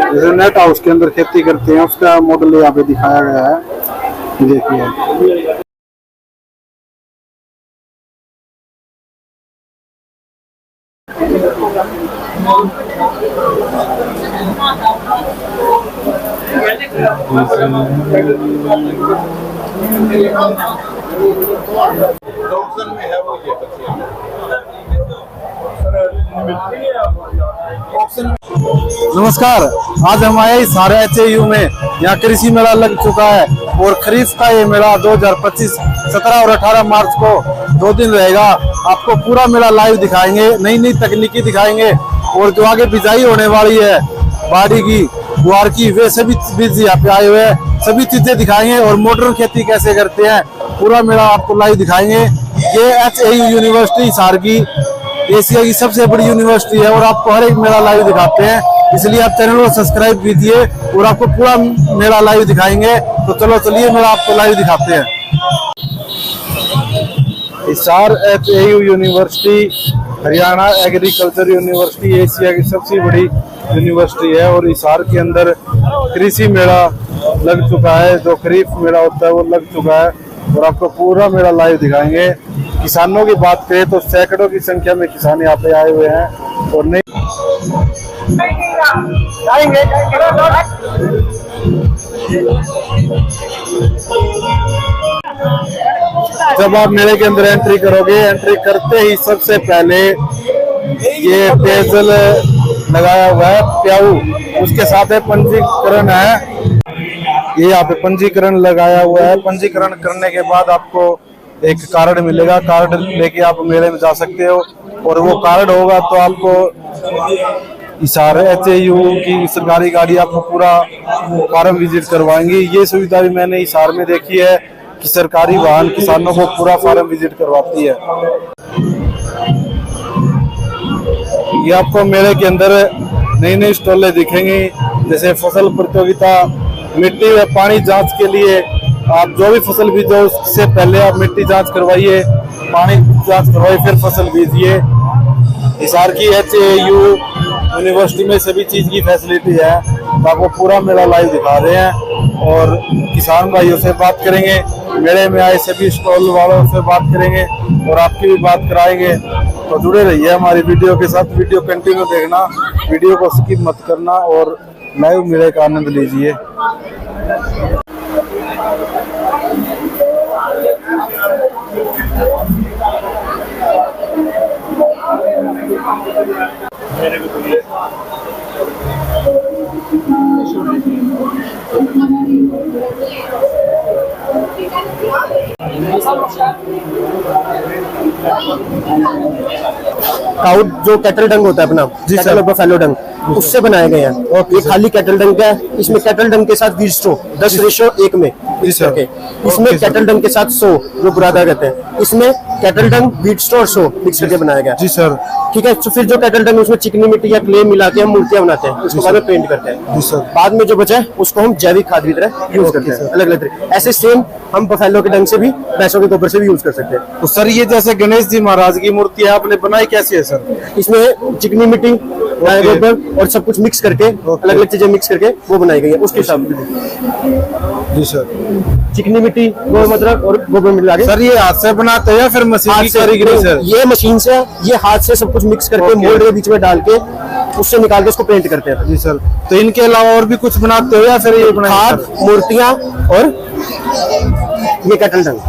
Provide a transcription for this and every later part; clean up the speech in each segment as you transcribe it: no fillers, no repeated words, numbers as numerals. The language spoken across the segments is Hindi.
जैसे नेट हाउस के अंदर खेती करते हैं उसका मॉडल यहाँ पे दिखाया गया है, देखिए। नमस्कार, आज हम आए सारे HAU में। यहाँ कृषि मेला लग चुका है और खरीफ का ये मेला 2025 17 और 18 मार्च को 2 दिन रहेगा। आपको पूरा मेला लाइव दिखाएंगे, नई नई तकनीकी दिखाएंगे और जो आगे बिजाई होने वाली है बाड़ी की, गुआर की, वे सभी बीज यहाँ पे आए हुए हैं, सभी चीजें दिखाएंगे और मॉडर्न खेती कैसे करते हैं पूरा मेला आपको लाइव दिखाएंगे। ये HAU यूनिवर्सिटी हिसार की एशिया की सबसे बड़ी यूनिवर्सिटी है और आपको हर एक मेला लाइव दिखाते हैं, इसलिए आप चैनल को सब्सक्राइब कीजिए और आपको पूरा मेला लाइव दिखाएंगे। तो चलो चलिए मेला आपको लाइव दिखाते हैं। Hisar HAU university Haryana agriculture university Asia की सबसे बड़ी यूनिवर्सिटी है और हिसार के अंदर कृषि मेला लग चुका है। जो खरीफ मेला होता है वो लग चुका है और आपको पूरा मेला लाइव दिखाएंगे। किसानों की बात करें तो सैकड़ों की संख्या में किसान यहाँ पे आए हुए हैं और नहीं जब आप मेले के अंदर एंट्री करोगे, एंट्री करते ही सबसे पहले ये पेयजल लगाया हुआ है प्याऊ, उसके साथ है पंजीकरण है। ये यहाँ पे पंजीकरण लगाया हुआ है। पंजीकरण करने के बाद आपको एक कार्ड मिलेगा, कार्ड लेके आप मेले में जा सकते हो और वो कार्ड होगा तो आपको हिसार HAU की सरकारी गाड़ी आपको पूरा फार्म विजिट करवाएंगी। ये सुविधा भी मैंने हिसार में देखी है कि सरकारी वाहन किसानों को पूरा फार्म विजिट करवाती है। ये आपको मेले के अंदर नई नई स्टॉलें दिखेंगी, जैसे फसल प्रतियोगिता, मिट्टी व पानी जांच के लिए आप जो भी फसल बीजो उससे पहले आप मिट्टी जांच करवाइए, पानी जांच करवाइए, फिर फसल बीजिए। हिसार की HAU यूनिवर्सिटी में सभी चीज की फैसिलिटी है। तो आपको पूरा मेला लाइव दिखा रहे हैं और किसान भाइयों से बात करेंगे, मेले में आए सभी स्टॉल वालों से बात करेंगे और आपकी भी बात कराएंगे। तो जुड़े रहिए हमारी वीडियो के साथ, वीडियो कंटिन्यू देखना, वीडियो को स्किप मत करना और लाइव मेले का आनंद लीजिए। काउट जो कैटल डंग होता है अपना, कैटल बफेलो डंग, उससे बनाए गए हैं। ये खाली कैटल डंग का है। इसमें कैटल डंग के साथ 10:1 में मिक्स करके, इसमें कैटल डंग के साथ 100 जो बुरादा कहते हैं, इसमें कैटल डंग, व्हीट स्ट्रॉ और 100 मिक्स करके बनाया गया। जी सर, ठीक है। तो फिर जो कैटल डंग उसमें चिकनी मिट्टी या क्ले मिला के हम मूर्तियां बनाते हैं, उसके बाद में पेंट करते हैं। जी सर। बाद में जो बचा है उसको हम जैविक खाद की तरह यूज करते हैं, अलग अलग तरह। ऐसे सेम हम बफेलो के डंग से भी, भैंसों के गोबर से भी यूज कर सकते हैं। तो सर ये जैसे गणेश जी महाराज की मूर्ति है आपने बनाई कैसी है सर? इसमें चिकनी मिट्टी, गोबर और सब कुछ मिक्स करके, अलग अलग चीजें मिक्स करके वो बनाई गई है उसके हिसाब से। जी सर। चिकनी मिट्टी, मतलब और गोबर मिला के। सर ये हाथ से बनाते हैं या फिर मशीन की कारीगरी सर? ये मशीन से, ये हाथ से सब कुछ मिक्स करके मोल्ड के बीच में डाल के उससे निकाल के उसको पेंट करते हैं। जी सर। तो इनके अलावा और भी कुछ बनाते हो या फिर ये हाथ, मूर्तियां और ये कैटल डंग।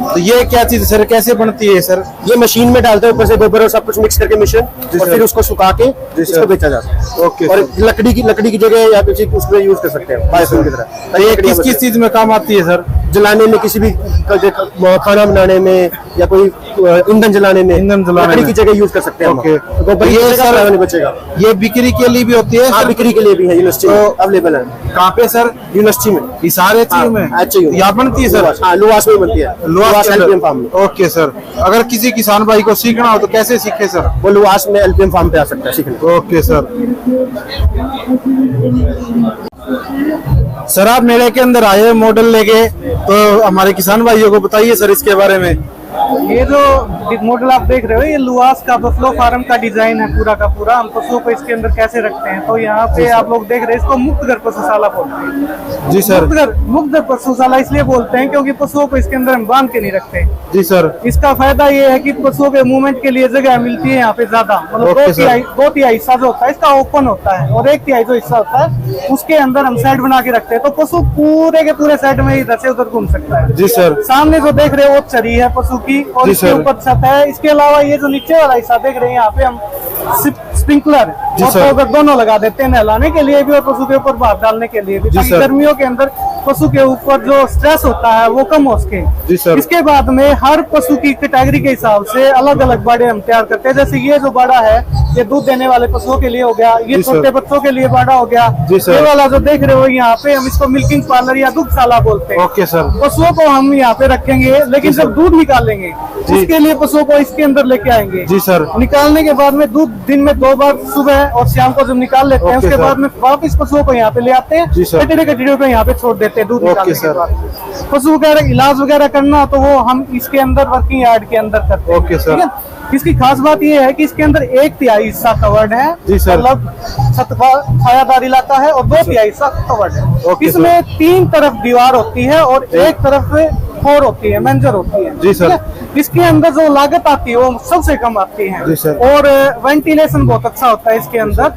तो ये क्या चीज सर, कैसे बनती है सर? ये मशीन में डालते हैं, ऊपर से गोबर और सब कुछ मिक्स करके मिश्रण, और फिर उसको सुखा के इसको बेचा जाता है। ओके। और लकड़ी की जगह या किसी उसमें यूज कर सकते हैं बायोफ्यूल की तरह। ये किस चीज में काम आती है सर? जलाने में, किसी भी खाना बनाने में या कोई ईंधन जलाने में, लकड़ी की जगह यूज कर सकते हैं। ओके, गोबर ये सर नहीं बचेगा। ये बिक्री के लिए भी होती है? हाँ, बिक्री के लिए भी है, यूनिवर्सिटी में अवेलेबल है। कहाँ पे सर? यूनिवर्सिटी में। ये सारे चीज में यहाँ बनती है सर? हाँ, लुवास में बनती है, लुवास एलपीएम फार्म में। ओके सर, अगर किसी किसान भाई को सीखना हो तो कैसे सीखे सर? वो लुवास में एलपीएम फार्म पे आ सकता है सीखने। Okay sir. सर आप मेले के अंदर आए मॉडल लेके, तो हमारे किसान भाइयों को बताइए सर इसके बारे में। ये जो मॉडल आप देख रहे हो, ये लुवास का बफलो फार्म का डिजाइन है पूरा का पूरा। हम पशुओं को इसके अंदर कैसे रखते हैं, तो यहाँ पे आप लोग देख रहे हैं, इसको मुक्त घर पशुशाला बोलते हैं। जी सर। मुक्त घर पशुशाला इसलिए बोलते हैं क्योंकि पशुओं को इसके अंदर हम बांध के नहीं रखते। जी सर। इसका फायदा ये है कि पशुओं के मूवमेंट के लिए जगह मिलती है यहाँ पे ज्यादा, मतलब दो तिहाई हिस्सा जो होता है इसका ओपन होता है, और एक तिहाई जो हिस्सा होता है उसके अंदर हम सेट बना के रखते हैं, तो पशु पूरे के पूरे सेट में इधर से उधर घूम सकता है। जी सर। सामने जो देख रहे हो वो चरी है पशु की, और इसके ऊपर छत है। इसके अलावा ये जो नीचे वाला हिस्सा देख रहे हैं, यहाँ पे हम स्प्रिंकलर और दोनों लगा देते हैं, नहलाने के लिए भी और पशु के ऊपर भाप डालने के लिए भी, ताकि गर्मियों के अंदर पशु के ऊपर जो स्ट्रेस होता है वो कम हो सके। इसके बाद में हर पशु की कैटेगरी के हिसाब से अलग अलग बाड़े हम तैयार करते हैं। जैसे ये जो बाड़ा है ये दूध देने वाले पशुओं के लिए हो गया, ये छोटे बच्चों के लिए बाड़ा हो गया। ये वाला जो देख रहे हो यहाँ पे हम इसको मिल्किंग पार्लर या दुग्धशाला बोलते हैं। Okay sir. पशुओं को हम यहाँ पे रखेंगे, लेकिन जब दूध निकालेंगे उसके लिए पशुओं को इसके अंदर लेके आएंगे। जी सर। निकालने के बाद में दूध दिन में 2 बार, सुबह और शाम को जब निकाल लेते हैं, उसके बाद में वापिस पशुओं को यहाँ पे ले आते हैं, कटरे पे यहाँ पे छोड़ देते हैं दूध निकालने के बाद। पशु वगैरह इलाज वगैरह करना तो वो हम इसके अंदर वर्किंग यार्ड के अंदर करते हैं। Okay sir. ठीक है। इसकी खास बात ये है कि इसके अंदर 1/3 हिस्सा कवर्ड है, मतलब छायादार इलाका है, और 2/3 हिस्सा कवर्ड है। इसमें 3 तरफ दीवार होती है और एक तरफ फोर होती है, मेंजर होती है। जी सर। इसके अंदर जो लागत आती है वो सबसे कम आती है। जी सर। और वेंटिलेशन बहुत अच्छा होता है इसके अंदर।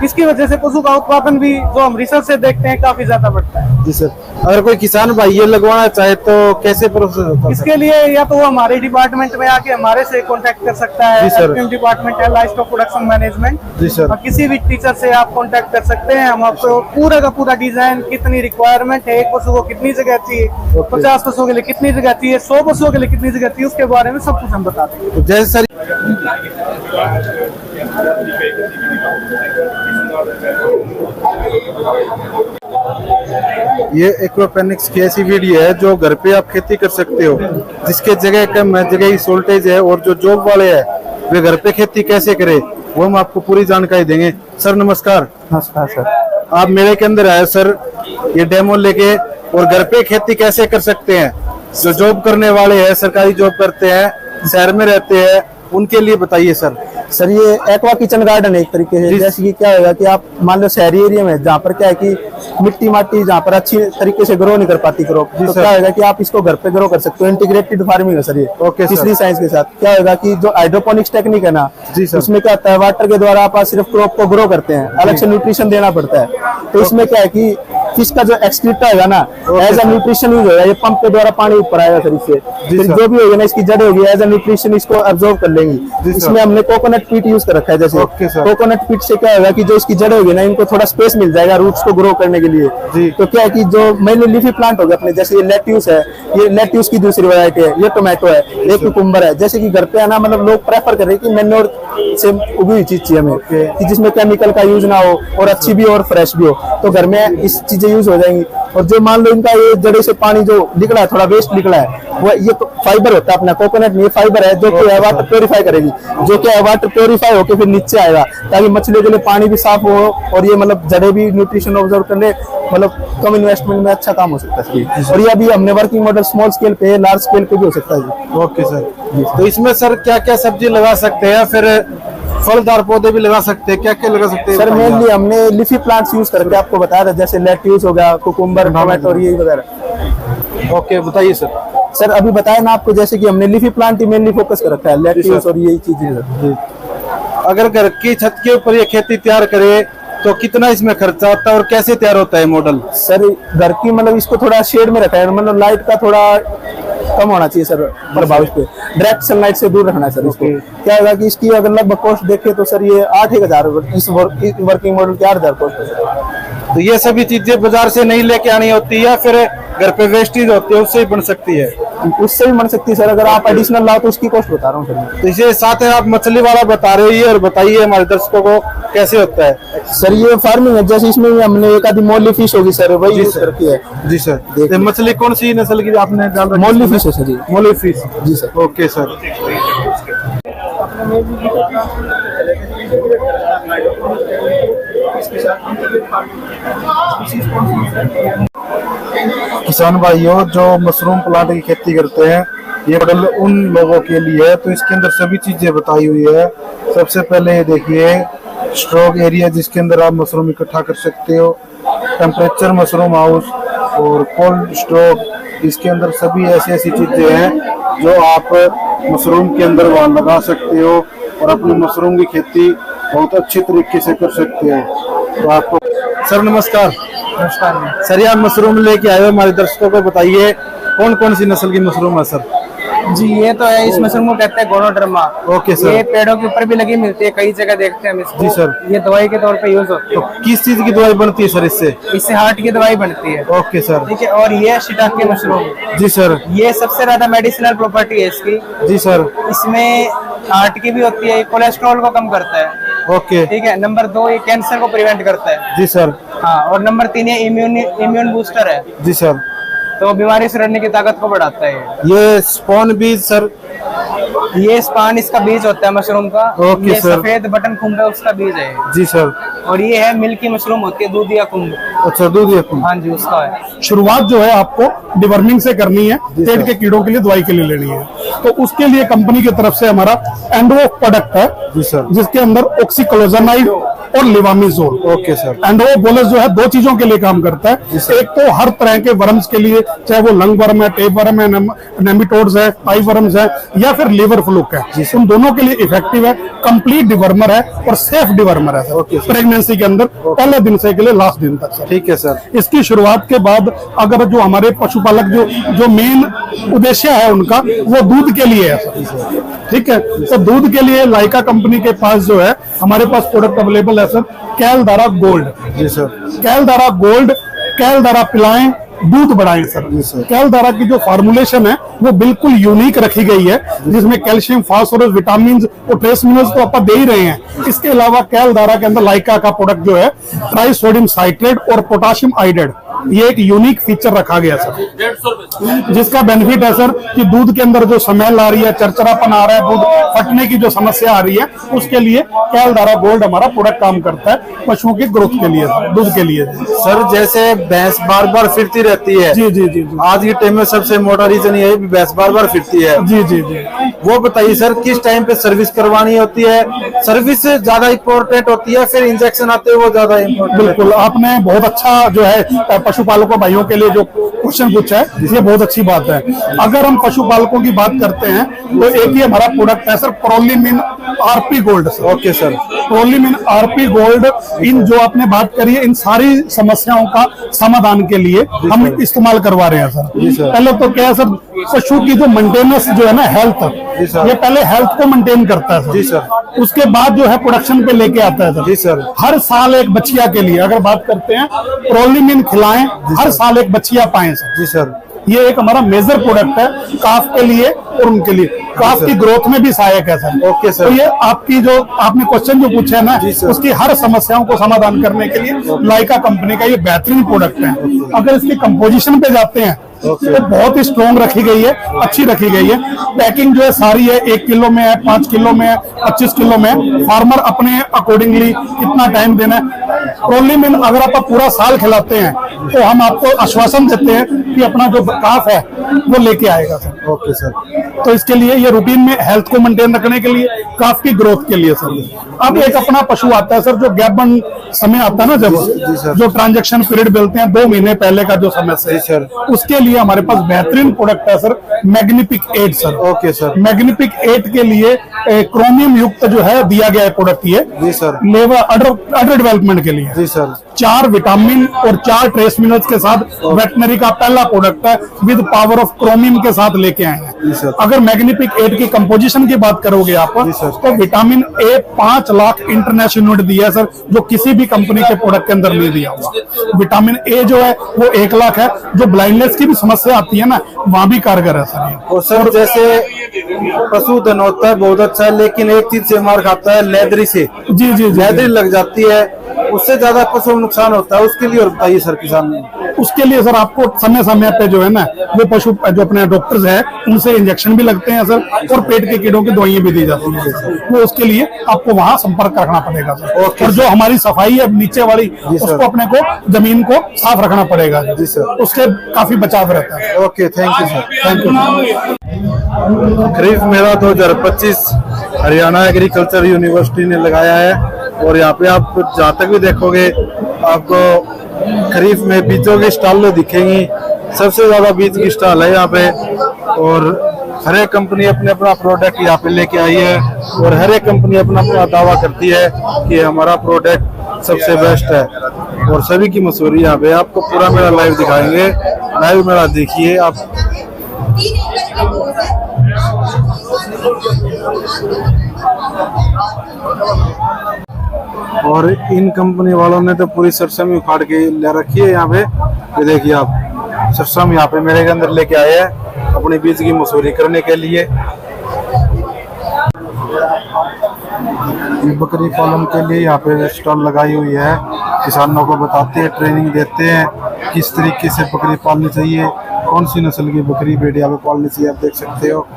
इसकी वजह से पशु का उत्पादन भी जो हम रिसर्च से देखते हैं काफी ज्यादा बढ़ता है। जी सर। अगर कोई किसान भाई ये लगवाना चाहे तो कैसे प्रोसेस होता है? इसके लिए या तो वो हमारे डिपार्टमेंट में आके हमारे से कांटेक्ट कर सकता है। एलपीएम डिपार्टमेंट है, लाइवस्टॉक प्रोडक्शन मैनेजमेंट। जी सर। और किसी भी टीचर से आप कांटेक्ट कर सकते हैं। हम आपको पूरा का पूरा डिजाइन, कितनी रिक्वायरमेंट है, एक पशु को कितनी जगह चाहिए, 50 पशुओं के लिए कितनी जगह चाहिए, 100 पशुओं के लिए कितनी जगह चाहिए, उसके बारे में सब कुछ हम बताते हैं। जैसे सर ये एक्वापोनिक्स की ऐसी वीडियो है जो घर पे आप खेती कर सकते हो, जिसके जगह कम है, जगह की शॉर्टेज है, और जो जॉब वाले हैं वे घर पे खेती कैसे करें वो हम आपको पूरी जानकारी देंगे। सर नमस्कार। नमस्कार सर। आप मेले के अंदर आए सर ये डेमो लेके, और घर पे खेती कैसे कर सकते हैं। जो जॉब करने वाले हैं, सरकारी जॉब करते हैं, शहर में रहते हैं, उनके लिए बताइए सर। सर ये एक्वा किचन गार्डन है एक तरीके से। जैसे कि क्या होगा कि आप मान लो शहरी एरिया में जहाँ पर क्या है कि मिट्टी माटी जहाँ पर अच्छी तरीके से ग्रो नहीं कर पाती क्रॉप, तो क्या होगा कि आप इसको घर पे ग्रो कर सकते हो। इंटीग्रेटेड फार्मिंग है सर ये। ओके। तीसरी साइंस के साथ क्या होगा कि जो हाइड्रोपोनिक्स टेक्निक है ना, जी सर, उसमें क्या होता है वाटर के द्वारा आप सिर्फ क्रॉप को ग्रो करते हैं, अलग से न्यूट्रिशन देना पड़ता है। तो इसमें क्या है कि फिश का जो एक्सक्रीटा होगा ना एज अ न्यूट्रिशन यूज होगा, ये पंप के द्वारा पानी ऊपर आएगा सर इससे, फिर जो भी होगा ना इसकी जड़ होगी एज अ न्यूट्रिशन इसको अब्सॉर्ब कर लेंगी। इसमें हमने कोकोनट पीट यूज कर रखा है। जैसे कोकोनट पीट से क्या होगा कि जो इसकी जड़ होगी ना इनको थोड़ा स्पेस मिल जाएगा रूट्स को ग्रो करने के लिए। तो क्या है कि जो मेनली लीफी प्लांट हो गए अपने, जैसे ये लेट्यूस है, ये लेट्यूस की दूसरी वैरायटी है, ये टोमेटो है, ये कुकुम्बर है। जैसे कि घर पे आना मतलब लोग प्रेफर कर रहे हैं कि मैन्योर से उगी हुई चीज चाहिए हमें, कि जिसमें केमिकल का यूज ना हो और अच्छी भी हो और फ्रेश भी हो, तो घर में इस चीजें यूज हो जाएंगी। और जो मान लो इनका ये जड़े से पानी जो निकला है, थोड़ा वेस्ट निकला है, वो ये फाइबर होता है अपना कोकोनट में, ये फाइबर है जो कि वाटर प्योरीफाई करेगी, जो कि वाटर प्योरीफाई होकर फिर नीचे आएगा, ताकि मछलियों के लिए पानी भी साफ हो और ये मतलब जड़े भी न्यूट्रिशन ऑब्जर्व कर ले, मतलब कम इन्वेस्टमेंट में अच्छा काम हो सकता है। और ये अभी हमने वर्किंग मॉडल स्मॉल स्केल पे, लार्ज स्केल पे भी हो सकता है। Okay sir. तो इसमें सर क्या क्या सब्जी लगा सकते हैं, फिर फलदार पौधे भी लगा सकते हैं, क्या क्या लगा सकते हैं? सर मेनली हमने लीफी प्लांट्स यूज करके आपको बताया था, जैसे लेट्यूस हो गया, कुकुम्बर, टोमेटो, ये वगैरह। ओके बताइए सर। सर अभी बताया ना आपको, जैसे कि हमने लीफी प्लांट ही मेनली फोकस कर रखा है, लेट्यूस और यही चीजें। अगर घर की छत के ऊपर ये खेती तैयार करे तो कितना इसमें खर्चा आता है और कैसे तैयार होता है मॉडल? सर घर की मतलब इसको थोड़ा शेड में रखा है, मतलब लाइट का थोड़ा कम होना चाहिए सर प्रभाव, इस पे डायरेक्ट सनलाइट से दूर रहना है सर इसको। क्या होगा कि इसकी अगर लगभग कॉस्ट देखे तो सर ये 8,000 इस वर्किंग मॉडल के 8,000 कॉस्ट है सर। तो ये सभी चीजें बाजार से नहीं लेके आनी होती है, फिर घर पे वेस्टेज होती है उससे ही बन सकती है। उससे भी बन सकती है सर, अगर आप एडिशनल लाओ तो उसकी कॉस्ट बता रहा हूँ सर मैं। तो इसे साथ है आप मछली वाला बता रहे हो ये, और बताइए हमारे दर्शकों को कैसे होता है। सर ये फार्मिंग है, जैसे इसमें हमने एक आधी मोली फिश होगी सर, वही यूज करती है। जी सर। तो मछली कौन सी नस्ल की आपने डाल रखी है? मोली फिश है सर जी। मोली फिश। जी सर। Okay sir. किसान भाइयों जो मशरूम प्लांट की खेती करते हैं, ये मॉडल उन लोगों के लिए है। तो इसके अंदर सभी चीजें बताई हुई है। सबसे पहले ये देखिए स्टॉक एरिया जिसके अंदर आप मशरूम इकट्ठा कर सकते हो, टेम्परेचर मशरूम हाउस और कोल्ड स्टॉक। इसके अंदर सभी ऐसी चीजें हैं जो आप मशरूम के अंदर वहाँ लगा सकते हो और अपनी मशरूम की खेती बहुत अच्छे तरीके से कर सकते हो। तो आपको सर नमस्कार। नमस्कार सर, आप मशरूम लेके आए हो, हमारे दर्शकों को बताइए कौन कौन सी नस्ल की मशरूम है सर? जी। ये तो है, इस मशरूम को कहते हैं गोनोड्रामा। Okay sir. ये पेड़ों के ऊपर भी लगी मिलती है, कई जगह देखते हैं हम इसको। जी सर। ये दवाई के तौर पे यूज होती तो है। किस चीज की दवाई बनती है सर इससे? इससे हार्ट की दवाई बनती है। Okay sir. ठीक है। और ये शिटाके मशरूम, जी सर। ये सबसे ज्यादा मेडिसिनल प्रॉपर्टी है इसकी। जी सर। इसमें हार्ट की भी होती है, कोलेस्ट्रॉल को कम करता है। ओके। ठीक है। नंबर 2 ये कैंसर को प्रिवेंट करता है। जी सर। हाँ। और नंबर 3 ये इम्यून बूस्टर है, जी सर। तो बीमारी से लड़ने की ताकत को बढ़ाता है। ये स्पॉन बीज सर? ये स्पान इसका बीज होता है मशरूम का। ओके ये सर। सफेद बटन खुम्ब है, उसका बीज है। जी सर। और ये है मिल्की मशरूम होती है, दूधिया खुम्ब। अच्छा, दूध ये। हाँ जी, उसका है। शुरुआत जो है आपको डिवर्मिंग से करनी है, पेट के कीड़ों के लिए दवाई के लिए लेनी है। तो उसके लिए कंपनी की तरफ से हमारा एंड्रो प्रोडक्ट है। जी सर। जिसके अंदर ऑक्सीक्लोजनाइड और लिवामिजोल। Okay sir. एंड्रोबोलस जो है 2 चीजों के लिए काम करता है। एक तो हर तरह के वर्म्स के लिए, चाहे वो लंग वर्म है, टेप वर्म है, नेमिटोड्स है, पाई वर्म्स है या फिर लीवर फ्लूक है, उन दोनों के लिए इफेक्टिव है, कंप्लीट डिवर्मर है और सेफ डिवर्मर है सर। प्रेगनेंसी के अंदर पहले दिन से के लिए लास्ट दिन तक सर। ठीक है सर। इसकी शुरुआत के बाद अगर जो हमारे पशुपालक जो मेन उद्देश्य है उनका, वो दूध के लिए है सर। ठीक है। तो दूध के लिए लाइका कंपनी के पास जो है हमारे पास प्रोडक्ट अवेलेबल है सर, कैलधारा गोल्ड। जी सर। कैलधारा गोल्ड, कैलधारा पिलाएं, दूध बढ़ाएं सर। कैलधारा की जो फार्मूलेशन है वो बिल्कुल यूनिक रखी गई है, जिसमें कैल्शियम, फास्फोरस, विटामिन और ट्रेस मिनरल्स तो आप दे ही रहे हैं। इसके अलावा कैलधारा के अंदर लाइका का प्रोडक्ट जो है ट्राइसोडियम साइट्रेट और पोटाशियम आइडेड, ये एक यूनिक फीचर रखा गया सर, जिसका बेनिफिट है सर कि दूध के अंदर जो स्मेल आ रही है, चरचरापन आ रहा है, दूध फटने की जो समस्या आ रही है, उसके लिए कैलधारा गोल्ड हमारा प्रोडक्ट काम करता है पशुओं की ग्रोथ के लिए, दूध के लिए। सर जैसे भैंस बार बार फिरती रहती है, जी जी जी, आज के टाइम में सबसे मोटा रीजन ये है कि भैंस बार बार फिरती है। जी जी जी। वो बताइए सर, किस टाइम पे सर्विस करवानी होती है? सर्विस ज्यादा इम्पोर्टेंट होती है, फिर इंजेक्शन आते हैं वो ज्यादा इम्पोर्टेंट? बिल्कुल, आपने बहुत अच्छा जो है पशुपालकों भाइयों के लिए जो क्वेश्चन पूछा है, ये बहुत अच्छी बात है। अगर हम पशुपालकों की बात करते हैं तो एक ही हमारा प्रोडक्ट है sir, Prolimin RP gold. Okay sir. Prolimin RP gold, इन जो आपने बात करी है इन सारी समस्याओं का समाधान के लिए हम इस्तेमाल करवा रहे हैं सर। पहले तो क्या है सर, पशु की जो मेंटेनेंस जो है ना, हेल्थ, ये पहले हेल्थ को मेंटेन करता है सर। जी सर। उसके बाद जो है प्रोडक्शन पे लेके आता है सर। जी सर। हर साल एक बच्चिया के लिए अगर बात करते हैं, प्रोलिमिन खिलाएं, हर साल एक बच्चिया पाएं सर। जी सर। ये एक हमारा मेजर प्रोडक्ट है काफ के लिए और उनके लिए, काफ की ग्रोथ में भी सहायक है सर। Okay sir. तो ये आपकी जो आपने क्वेश्चन जो पूछा है ना, उसकी हर समस्याओं को समाधान करने के लिए लाइका कंपनी का ये बेहतरीन प्रोडक्ट है। अगर इसकी कंपोजिशन पे जाते हैं तो बहुत ही स्ट्रॉन्ग रखी गई है, अच्छी रखी गई है। पैकिंग जो है सारी है, 1 किलो में है, 5 किलो में है, 25 किलो में है। फार्मर अपने अकॉर्डिंगली कितना टाइम देना है। प्रोलिमिन अगर आप पूरा साल खिलाते हैं तो हम आपको आश्वासन देते हैं कि अपना जो काफ है वो लेके आएगा सर। Okay sir. तो इसके लिए ये रूटीन में हेल्थ को मेंटेन रखने के लिए, काफ की ग्रोथ के लिए सर। अब एक अपना पशु आता है सर, जो गैबन समय आता है ना, जब जो ट्रांजैक्शन पीरियड मिलते हैं 2 महीने पहले का जो समय से, सर। उसके लिए हमारे पास बेहतरीन प्रोडक्ट है सर, मैग्निफिक 8 सर। Okay sir. मैग्निफिक 8 के लिए क्रोमियम युक्त जो है दिया गया है प्रोडक्ट, ये जी सर। लेवर अडर डेवलपमेंट के लिए। रही है जी सर। 4 विटामिन और 4 ट्रेस मिनरल्स के साथ वेटनरी का पहला प्रोडक्ट है, विद पावर ऑफ क्रोमियम के साथ लेके आए जी हैं। सर। अगर मैग्निफिक 8 की कंपोजिशन की बात करोगे आप, जी सर। तो vitamin A 5 lakh international unit दिया है सर, जो किसी भी कंपनी के प्रोडक्ट के अंदर नहीं दिया हुआ। विटामिन ए जो है वो 1 लाख है, जो ब्लाइंडनेस की भी समस्या आती है ना, वहां भी कारगर है सर। और सर जैसे पशुधन होता है बहुत अच्छा है, लेकिन एक चीज से मार खाता है, लेदरी से। जी जी लेदरी लग जाती है, उससे ज्यादा पशु को नुकसान होता है, उसके लिए और बताइए सर किसान। उसके लिए सर आपको समय समय पे जो है ना, वो पशु जो अपने डॉक्टर्स हैं उनसे इंजेक्शन भी लगते हैं सर, और पेट के कीड़ों की दवाइयां भी दी जाती हैं। वो उसके लिए आपको वहां संपर्क रखना पड़ेगा सर। और जो हमारी सफाई है नीचे वाली, उसको अपने को जमीन को साफ रखना पड़ेगा जी सर, उससे काफी बचाव रहता है। Okay, thank you sir. Thank you. Kharif Mela 2025 Haryana agriculture university ने लगाया है, और यहाँ पे आप जहाँ तक भी देखोगे आपको खरीफ में बीजों की स्टॉल दिखेंगी। सबसे ज्यादा बीज की स्टॉल है यहाँ पे, और हर एक कंपनी अपने अपना प्रोडक्ट यहाँ पे लेके आई है, और हर एक कंपनी अपना अपना दावा करती है कि हमारा प्रोडक्ट सबसे बेस्ट है, और सभी की मशहूरी यहाँ पे। आपको पूरा मेरा लाइव दिखाएंगे, लाइव मेरा देखिए आप। और इन कंपनी वालों ने तो पूरी सरसों उखाड़ के ले रखी है यहाँ पे। ये देखिए आप, सरसों यहाँ पे मेरे के अंदर लेके आए हैं अपने बीज की मशहूरी करने के लिए। बकरी पालन के लिए यहाँ पे स्टॉल लगाई हुई है, किसानों को बताते हैं, ट्रेनिंग देते हैं किस तरीके से बकरी पालनी चाहिए, कौन सी नस्ल की बकरी भेड़िया पे पालनी चाहिए। आप देख सकते हो।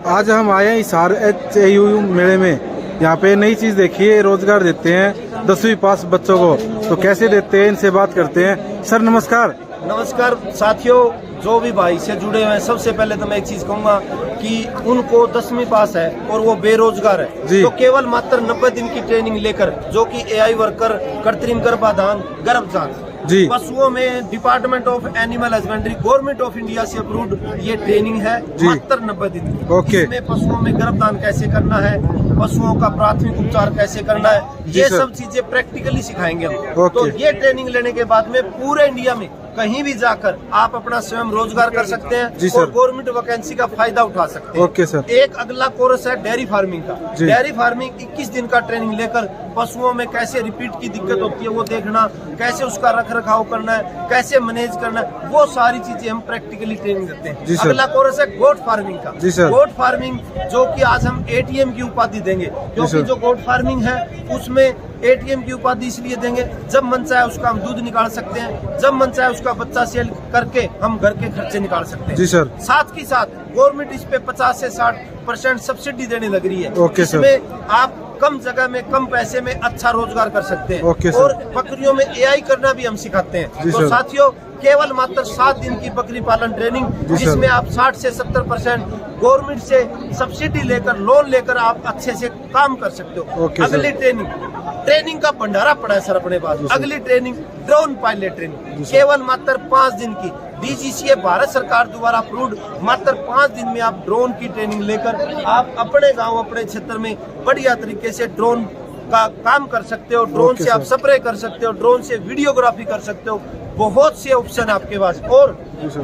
आज हम आए हैं हिसार HAU मेले में। यहाँ पे नई चीज देखिए, रोजगार देते हैं 10वीं पास बच्चों को, तो कैसे देते हैं इनसे बात करते हैं। सर नमस्कार। नमस्कार साथियों, जो भी भाई से जुड़े हुए हैं, सबसे पहले तो मैं एक चीज कहूंगा कि उनको 10वीं पास है और वो बेरोजगार है, तो केवल मात्र 90 दिन की ट्रेनिंग लेकर, जो कि AI वर्कर, कृत्रिम गर्भाधान, गर्भजांच जी, पशुओं में department of animal husbandry government of India से अप्रूव्ड ये ट्रेनिंग है मात्र 90 दिन की। ओके। इसमें पशुओं में गर्भदान कैसे करना है, पशुओं का प्राथमिक उपचार कैसे करना है, ये सब चीजें प्रैक्टिकली सिखाएंगे हम। तो ये ट्रेनिंग लेने के बाद में पूरे इंडिया में कहीं भी जाकर आप अपना स्वयं रोजगार कर सकते हैं और गवर्नमेंट वैकेंसी का फायदा उठा सकते हैं। Okay sir. एक अगला कोर्स है डेयरी फार्मिंग का। डेयरी फार्मिंग 21 दिन का ट्रेनिंग लेकर पशुओं में कैसे रिपीट की दिक्कत होती है वो देखना, कैसे उसका रख रखाव करना है, कैसे मैनेज करना है, वो सारी चीजें हम प्रैक्टिकली ट्रेनिंग देते हैं। अगला कोर्स है गोट फार्मिंग का। गोट फार्मिंग जो कि आज हम ATM की उपाधि देंगे, क्योंकि जो गोट फार्मिंग है उसमें ATM की उपाधि इसलिए देंगे, जब मन चाहे उसका हम दूध निकाल सकते हैं, जब मन चाहे उसका बच्चा सेल करके हम घर के खर्चे निकाल सकते हैं। जी सर। साथ ही साथ गवर्नमेंट इस पे 50 से 60% सब्सिडी देने लग रही है। Okay sir. इसमें आप कम जगह में कम पैसे में अच्छा रोजगार कर सकते हैं। Okay sir. और बकरियों में AI करना भी हम सिखाते हैं। तो साथियों, केवल मात्र 7 दिन की बकरी पालन ट्रेनिंग, जिसमें आप 60 से 70% गवर्नमेंट से सब्सिडी लेकर, लोन लेकर आप अच्छे से काम कर सकते हो। अगली ट्रेनिंग का भंडारा पड़ा है सर अपने पास। अगली ट्रेनिंग ड्रोन पायलट ट्रेनिंग, केवल मात्र 5 दिन की, DGCA भारत सरकार द्वारा अप्रूव्ड। मात्र 5 दिन में आप ड्रोन की ट्रेनिंग लेकर आप अपने गांव, अपने क्षेत्र में बढ़िया तरीके से ड्रोन का काम कर सकते हो। ड्रोन से आप स्प्रे कर सकते हो, ड्रोन से वीडियोग्राफी कर सकते हो, बहुत से ऑप्शन आपके पास। और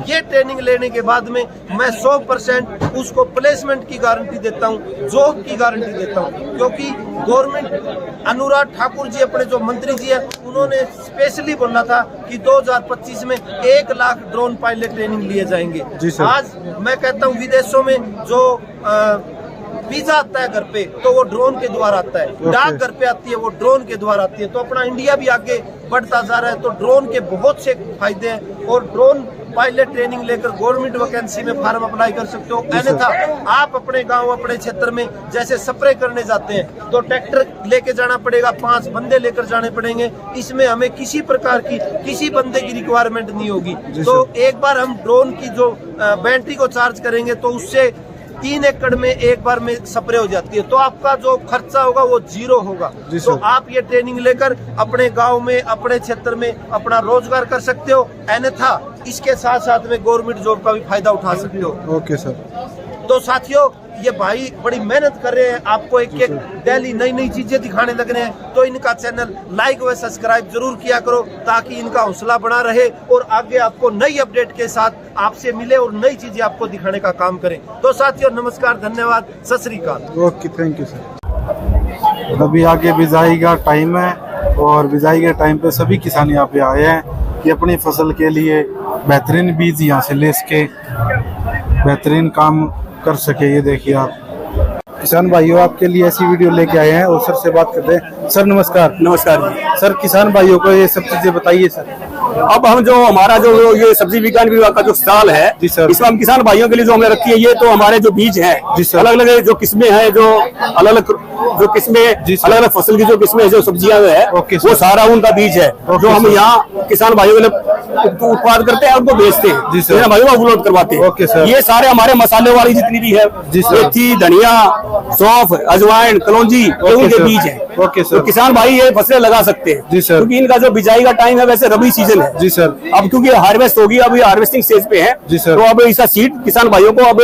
ये ट्रेनिंग लेने के बाद में मैं 100% उसको प्लेसमेंट की गारंटी देता हूँ, जॉब की गारंटी देता हूँ, क्योंकि गवर्नमेंट अनुराग ठाकुर जी, अपने जो मंत्री जी है, उन्होंने स्पेशली बोला था कि 2025 में 1 लाख ड्रोन पायलट ट्रेनिंग लिए जाएंगे। आज मैं कहता हूँ विदेशों में जो वीजा आता है घर पे, तो वो ड्रोन के द्वारा आता है। डाक घर पे आती है, वो ड्रोन के द्वारा आती है। तो अपना इंडिया भी आगे बढ़ता जा रहा है। तो ड्रोन के बहुत से फायदे हैं, और ड्रोन पायलट ट्रेनिंग लेकर गवर्नमेंट वैकेंसी में फार्म अप्लाई कर सकते हो। अन्यथा आप अपने गांव, अपने क्षेत्र में जैसे स्प्रे करने जाते हैं तो ट्रैक्टर लेके जाना पड़ेगा, 5 बंदे लेकर जाने पड़ेंगे। इसमें हमें किसी प्रकार की, किसी बंदे की रिक्वायरमेंट नहीं होगी। तो एक बार हम ड्रोन की जो बैटरी को चार्ज करेंगे तो उससे 3 एकड़ में एक बार में स्प्रे हो जाती है, तो आपका जो खर्चा होगा वो 0 होगा। तो आप ये ट्रेनिंग लेकर अपने गांव में, अपने क्षेत्र में अपना रोजगार कर सकते हो। अन्यथा इसके साथ साथ में गवर्नमेंट जॉब का भी फायदा उठा सकते हो। Okay sir. तो साथियों ये भाई बड़ी मेहनत कर रहे हैं, आपको एक एक डेली नई नई चीजें दिखाने लग रहे हैं। तो इनका चैनल लाइक व सब्सक्राइब जरूर किया करो ताकि इनका हौसला बना रहे और आगे आपको नई अपडेट के साथ आपसे मिले और नई चीजें आपको दिखाने का काम करें। तो साथियों नमस्कार, धन्यवाद, सत श्री अकाल। Okay, thank you sir. अभी आगे बिजाई का टाइम है और बिजाई के टाइम पे सभी किसान यहाँ पे आए हैं कि अपनी फसल के लिए बेहतरीन बीज यहाँ से ले सके, बेहतरीन काम कर सके। ये देखिए आप किसान भाइयों, आपके लिए ऐसी वीडियो लेके आए हैं और सर से बात करते हैं। सर नमस्कार। नमस्कार जी। सर किसान भाइयों को ये सब चीजें बताइए सर। अब हम जो हमारा जो ये सब्जी विज्ञान विभाग का जो स्टॉल है जी सर, इसमें हम किसान भाइयों के लिए जो हमने रखी है, ये तो हमारे जो बीज हैं जी सर, अलग अलग जो किस्में हैं, जो अलग अलग जो किस्में अलग अलग फसल की जो किस्में जो सब्जियां है वो सारा उनका बीज है जो हम यहाँ किसान भाइयों के लिए उत्पाद करते हैं, उनको बेचते हैं, किसान भाइयों को उपलब्ध करवाते हैं। ये सारे हमारे मसाले वाली जितनी भी है, मेथी, धनिया, सौंफ, अजवाइन, कलौंजी, ये उनके बीज है। तो किसान भाई ये फसलें लगा सकते हैं क्योंकि इनका जो बिजाई का टाइम है वैसे रबी सीजन है जी सर। अब क्योंकि हार्वेस्ट होगी, अभी हार्वेस्टिंग स्टेज पे है जी सर, तो अब इसका सीड किसान भाइयों को अब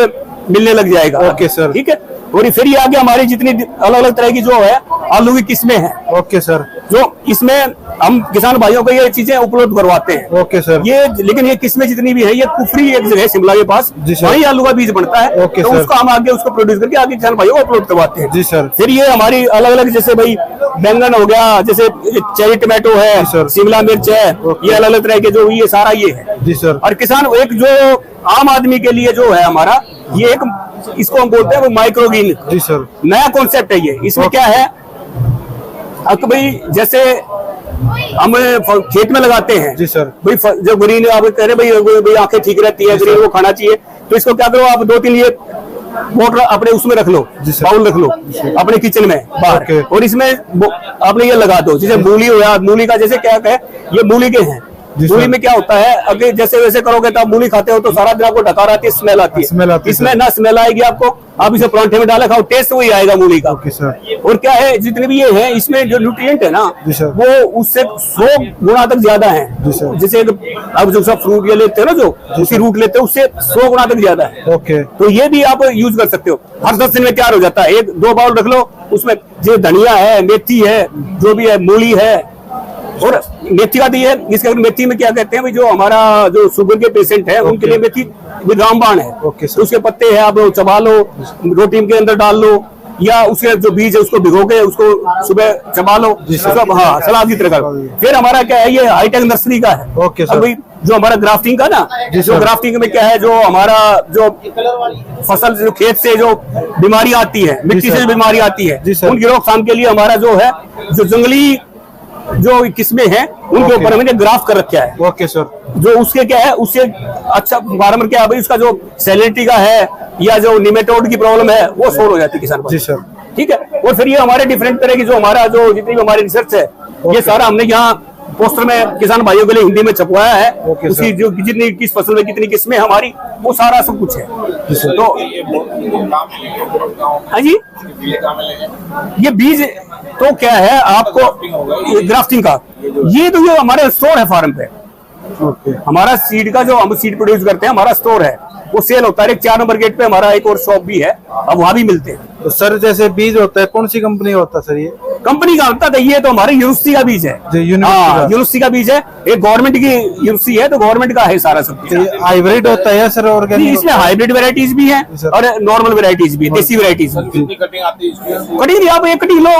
मिलने लग जाएगा। ओके सर, ठीक है। और फिर ये आगे हमारी जितनी अलग अलग तरह की जो है आलू की किस्में हैं, ओके सर, जो इसमें हम किसान भाइयों को ये चीजें उपलब्ध करवाते हैं। Okay sir. ये लेकिन ये किस्में जितनी भी है, ये कुफरी एक जगह है शिमला के पास, वहीं आलू का बीज बनता है। ओके तो सर, उसको हम आगे उसको प्रोड्यूस करके आगे किसान भाइयों को अपलोड करवाते हैं जी सर। फिर ये हमारी अलग अलग जैसे भाई बैंगन हो गया, जैसे चेरी टमाटो है, शिमला मिर्च है, ये अलग अलग तरह के जो ये सारा ये है जी सर। और किसान एक जो आम आदमी के लिए जो है हमारा ये एक इसको हम बोलते हैं वो माइक्रोग्रीन जी सर, नया कॉन्सेप्ट है ये। इसमें क्या है अब भाई जैसे हम खेत में लगाते हैं जी सर, भाई जब ग्रीन आप कह रहे भाई आंखें ठीक रहती है, ग्रीन को खाना चाहिए, तो इसको क्या करो आप 2-3 ये मोटर अपने उसमें रख लो, बाउल रख लो अपने किचन में बाहर, और इसमें आपने ये लगा दो। जैसे मूली हो या मूली का जैसे क्या है, ये मूली के हैं, मूली में क्या होता है अगर जैसे वैसे करोगे तो आप मूली खाते हो तो सारा दिन आपको डकार आती है, स्मेल आती है। इसमें ना स्मेल आएगी आपको, आप इसे परांठे में डाले खाओ, टेस्ट वही आएगा मूली का। और क्या है जितने भी ये है इसमें जो न्यूट्रिएंट है ना वो उससे 100 गुना तक ज्यादा है। जैसे अब जो सब फ्रूट ये लेते हो ना, जो उसी रूट लेते हो, उससे 100 गुना तक ज्यादा है। तो ये भी आप यूज कर सकते हो, हर 10 दिन में तैयार हो जाता है। 1-2 बाउल रख लो, उसमें जो धनिया है, मेथी है, जो भी है, मूली है, और मेथी का भी है। इसके मेथी में क्या कहते हैं भाई, जो हमारा जो शुगर के पेशेंट है उनके लिए मेथी रामबाण है। तो उसके पत्ते हैं, आप चबा लो, रोटी के अंदर डाल लो, या उसके जो बीज है उसको भिगो के उसको सुबह चबा लो, सब हाँ सलाद की तरह। फिर हमारा क्या है, ये हाईटेक नर्सरी का है। अभी जो हमारा ग्राफ्टिंग का ना, जो ग्राफ्टिंग में क्या है, जो हमारा जो फसल जो खेत से जो बीमारी आती है, मिट्टी से बीमारी आती है, उनकी रोकथाम के लिए हमारा जो है जो जंगली जो किस्में हैं उनके ऊपर मैंने ग्राफ कर रखा है। Okay sir. जो उसके क्या है, उससे अच्छा फार्मर क्या है भाई, उसका जो सैलिनिटी का है या जो निमेटोड की प्रॉब्लम है वो सोल्व हो जाती है किसान जी सर। ठीक है। और फिर ये हमारे डिफरेंट तरह की जो हमारा जो जितनी भी हमारी रिसर्च है, ये सारा हमने यहाँ पोस्टर में किसान भाइयों के लिए हिंदी में छपवाया है। उसी जो जितनी किस फसल में कितनी किस्में हमारी, वो सारा सब कुछ है। तो हाँ जी, ये बीज तो क्या है आपको ग्राफ्टिंग का, ये तो जो हमारे स्टोर है फार्म पे, हमारा सीड का जो हम सीड प्रोड्यूस करते हैं, हमारा स्टोर है, वो सेल होता है। एक 4 नंबर गेट पे हमारा एक और शॉप भी है, अब वहाँ भी मिलते हैं। तो सर जैसे बीज होता है, कौन सी कंपनी होता है सर? ये कंपनी का होता है, ये तो हमारे यूनिवर्सिटी का बीज है। यूनिवर्सिटी का बीज है, एक गवर्नमेंट की यूनिवर्सिटी है, तो गवर्नमेंट का है सारा सब। हाइब्रिड होता है सर? ऑर्गेनिक इसमें हाइब्रिड वेराइटीज भी हैं और नॉर्मल वेराइटीज भी, देसी वेराइटीज भी। कटिंग आप एक कटिंग लो,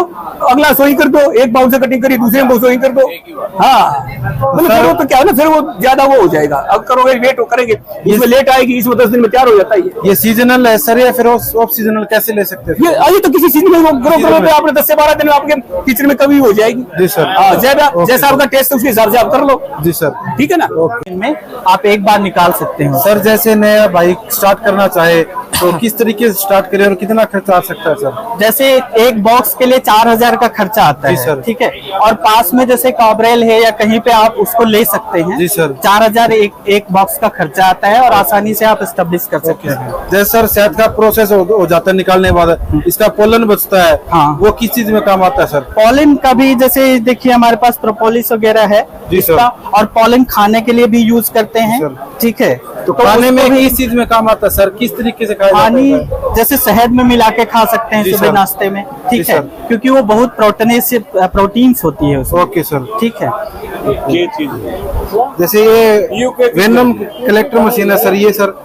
अगला सोई कर दो, एक बाउल से कटिंग करिए, दूसरे में सोई कर दो। हाँ मतलब वो तो क्या है ना, फिर वो ज्यादा वो हो जाएगा। अब करोगे वेट करेंगे, इसमें लेट आएगी, इसमें 10 दिन में तैयार हो जाता है। ये सीजनल है सर या फिर ऑफ सीजनल कैसे ले सकते हैं? ये अभी तो किसी चीज में ग्रो करोगे आपने 10 से 12 दिन में आपके किचन में कभी हो जाएगी जी सर। जैसा आपका टेस्ट उसके हिसाब से आप कर लो जी सर। ठीक है ना। इनमें आप एक बार निकाल सकते हैं सर। जैसे नया बाइक स्टार्ट करना चाहे तो किस तरीके से स्टार्ट करें और कितना खर्चा आ सकता है सर? जैसे एक बॉक्स के लिए 4000 का खर्चा आता है सर। ठीक है। और पास में जैसे कॉबरेल है या कहीं पे आप उसको ले सकते हैं जी सर। 4000 एक बॉक्स का खर्चा आता है और आसानी से आप एस्टेब्लिश कर सकते हैं। जैसे सर शहद का प्रोसेस हो जाता है निकालने के बाद, इसका पोलन बचता है, हाँ वो किस चीज में काम आता है सर? पोलन का भी जैसे देखिए हमारे पास प्रोपोलिस वगैरह है जी सर। और पोलन खाने के लिए भी यूज करते हैं। ठीक है। तो खाने में किस चीज में काम आता है सर, किस तरीके से खाया जाता पानी है? जैसे शहद में मिला के खा सकते हैं जी सुबह सर। नाश्ते में, जी ठीक है, सर। क्योंकि वो बहुत प्रोटीन्स होती है उसमें, ओके सर। ठीक है। ये चीज जैसे ये वेनम कलेक्टर मशीन है सर, ये सर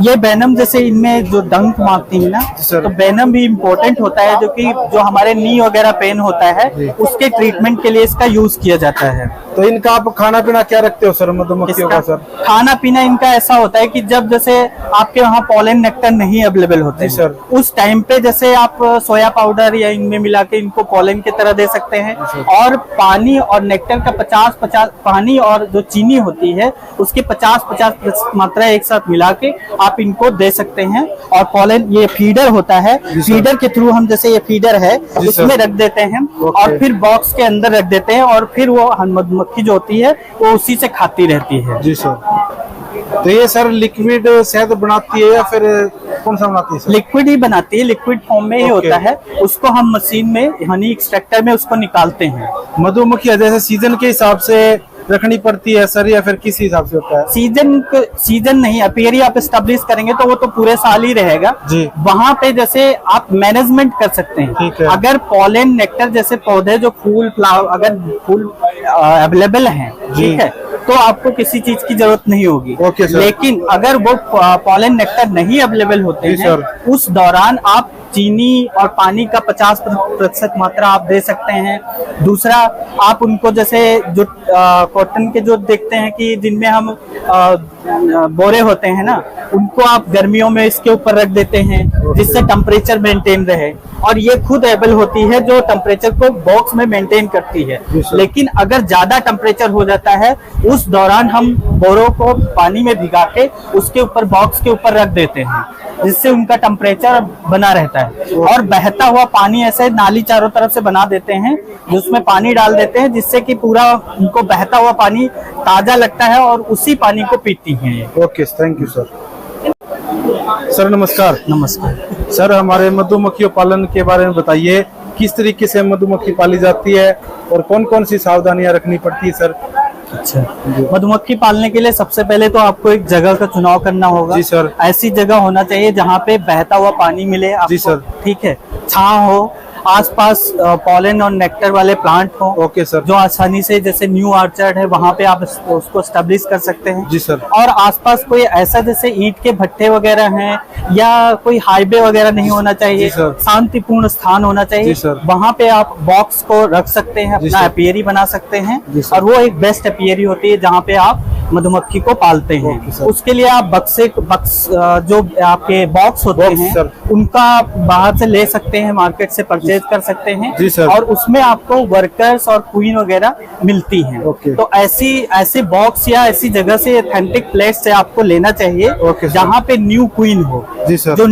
ये वेनम जैसे इनमें जो डंक मारती है ना, सर। तो वेनम भी इम्पोर्टेंट होता है, जो हमारे नी वगैरह पेन होता है उसके ट्रीटमेंट के लिए इसका यूज किया जाता है। तो इनका आप खाना पीना क्या रखते हो सर मधुमक्खियों का इसका सर? खाना पीना इनका ऐसा होता है कि जब जैसे आपके वहाँ पॉलन नेक्टर नहीं अवेलेबल होते जी सर। उस टाइम पे जैसे आप सोया पाउडर या इनमें मिला के इनको पॉलन की तरह दे सकते हैं, और पानी और नेक्टर का 50-50 पानी और जो चीनी होती है उसकी 50-50 मात्रा एक साथ मिला के आप इनको दे सकते हैं। और पॉलन ये फीडर होता है, फीडर के थ्रू हम जैसे ये फीडर है उसमें रख देते हैं और फिर बॉक्स के अंदर रख देते हैं, और फिर वो मधुमक्खी जो होती है वो उसी से खाती रहती है। जी सर। तो ये सर लिक्विड शहद बनाती है या फिर कौन सा बनाती है सर? लिक्विड ही बनाती है, लिक्विड फॉर्म में ही होता है, उसको हम मशीन में हनी एक्सट्रैक्टर में उसको निकालते हैं। मधुमक्खियां जैसे सीजन के हिसाब से रखनी पड़ती है सर, या फिर किस हिसाब से होता है? सीजन नहीं, अपीयरी आप एस्टेब्लिश करेंगे तो वो तो पूरे साल ही रहेगा जी। वहाँ पे जैसे आप मैनेजमेंट कर सकते हैं। ठीक है। अगर पॉलन नेक्टर जैसे पौधे जो फूल फ्लावर अगर फूल अवेलेबल हैं, ठीक है, तो आपको किसी चीज की जरूरत नहीं होगी। Okay sir. लेकिन अगर वो पॉलन नेक्टर नहीं अवेलेबल होते जी हैं सर। उस दौरान आप चीनी और पानी का 50% मात्रा आप दे सकते हैं। दूसरा, आप उनको जैसे जो कॉटन के जो देखते हैं कि जिनमें हम बोरे होते हैं ना, उनको आप गर्मियों में इसके ऊपर रख देते हैं जिससे टेम्परेचर मेंटेन रहे, और ये खुद एबल होती है जो टेम्परेचर को बॉक्स में मेंटेन करती है। लेकिन अगर ज्यादा टेम्परेचर हो जाता है उस दौरान हम बोरों को पानी में भिगा के उसके ऊपर बॉक्स के ऊपर रख देते हैं जिससे उनका टेम्परेचर बना रहता है। और बहता हुआ पानी ऐसे नाली चारों तरफ से बना देते हैं जिसमें पानी डाल देते हैं जिससे कि पूरा उनको बहता हुआ पानी ताजा लगता है और उसी पानी को पीती हैं ये। Okay, thank you sir. Sir नमस्कार। नमस्कार सर, हमारे मधुमक्खियों पालन के बारे में बताइए, किस तरीके से मधुमक्खी पाली जाती है और कौन कौन सी सावधानियां रखनी पड़ती है सर? अच्छा, मधुमक्खी पालने के लिए सबसे पहले तो आपको एक जगह का चुनाव करना होगा। जी सर। ऐसी जगह होना चाहिए जहाँ पे बहता हुआ पानी मिले आपको। जी सर। ठीक है, छांव हो, आसपास पॉलन और नेक्टर वाले प्लांट हो। Okay sir. जो आसानी से, जैसे न्यू ऑर्चर्ड है वहाँ पे आप उसको स्टेब्लिश कर सकते हैं। जी सर। और आसपास कोई ऐसा जैसे ईंट के भट्टे वगैरह हैं या कोई हाईवे वगैरह नहीं होना चाहिए, जी सर। शांतिपूर्ण स्थान होना चाहिए। जी सर। वहाँ पे आप बॉक्स को रख सकते हैं, अपना सर। एपियरी बना सकते हैं, जी सर। और वो एक बेस्ट एपियरी होती है जहाँ पे आप मधुमक्खी को पालते ओके हैं। सर। उसके लिए आप जो आपके बॉक्स होते बॉक्स हैं सर। उनका आप बाहर से ले सकते हैं, मार्केट से परचेज कर सकते हैं। जी सर। और उसमें आपको वर्कर्स और क्वीन वगैरह मिलती हैं। ओके। तो ऐसे बॉक्स या ऐसी जगह से, ऑथेंटिक प्लेस से आपको लेना चाहिए ओके सर। जहाँ पे न्यू क्वीन हो। जी सर। जो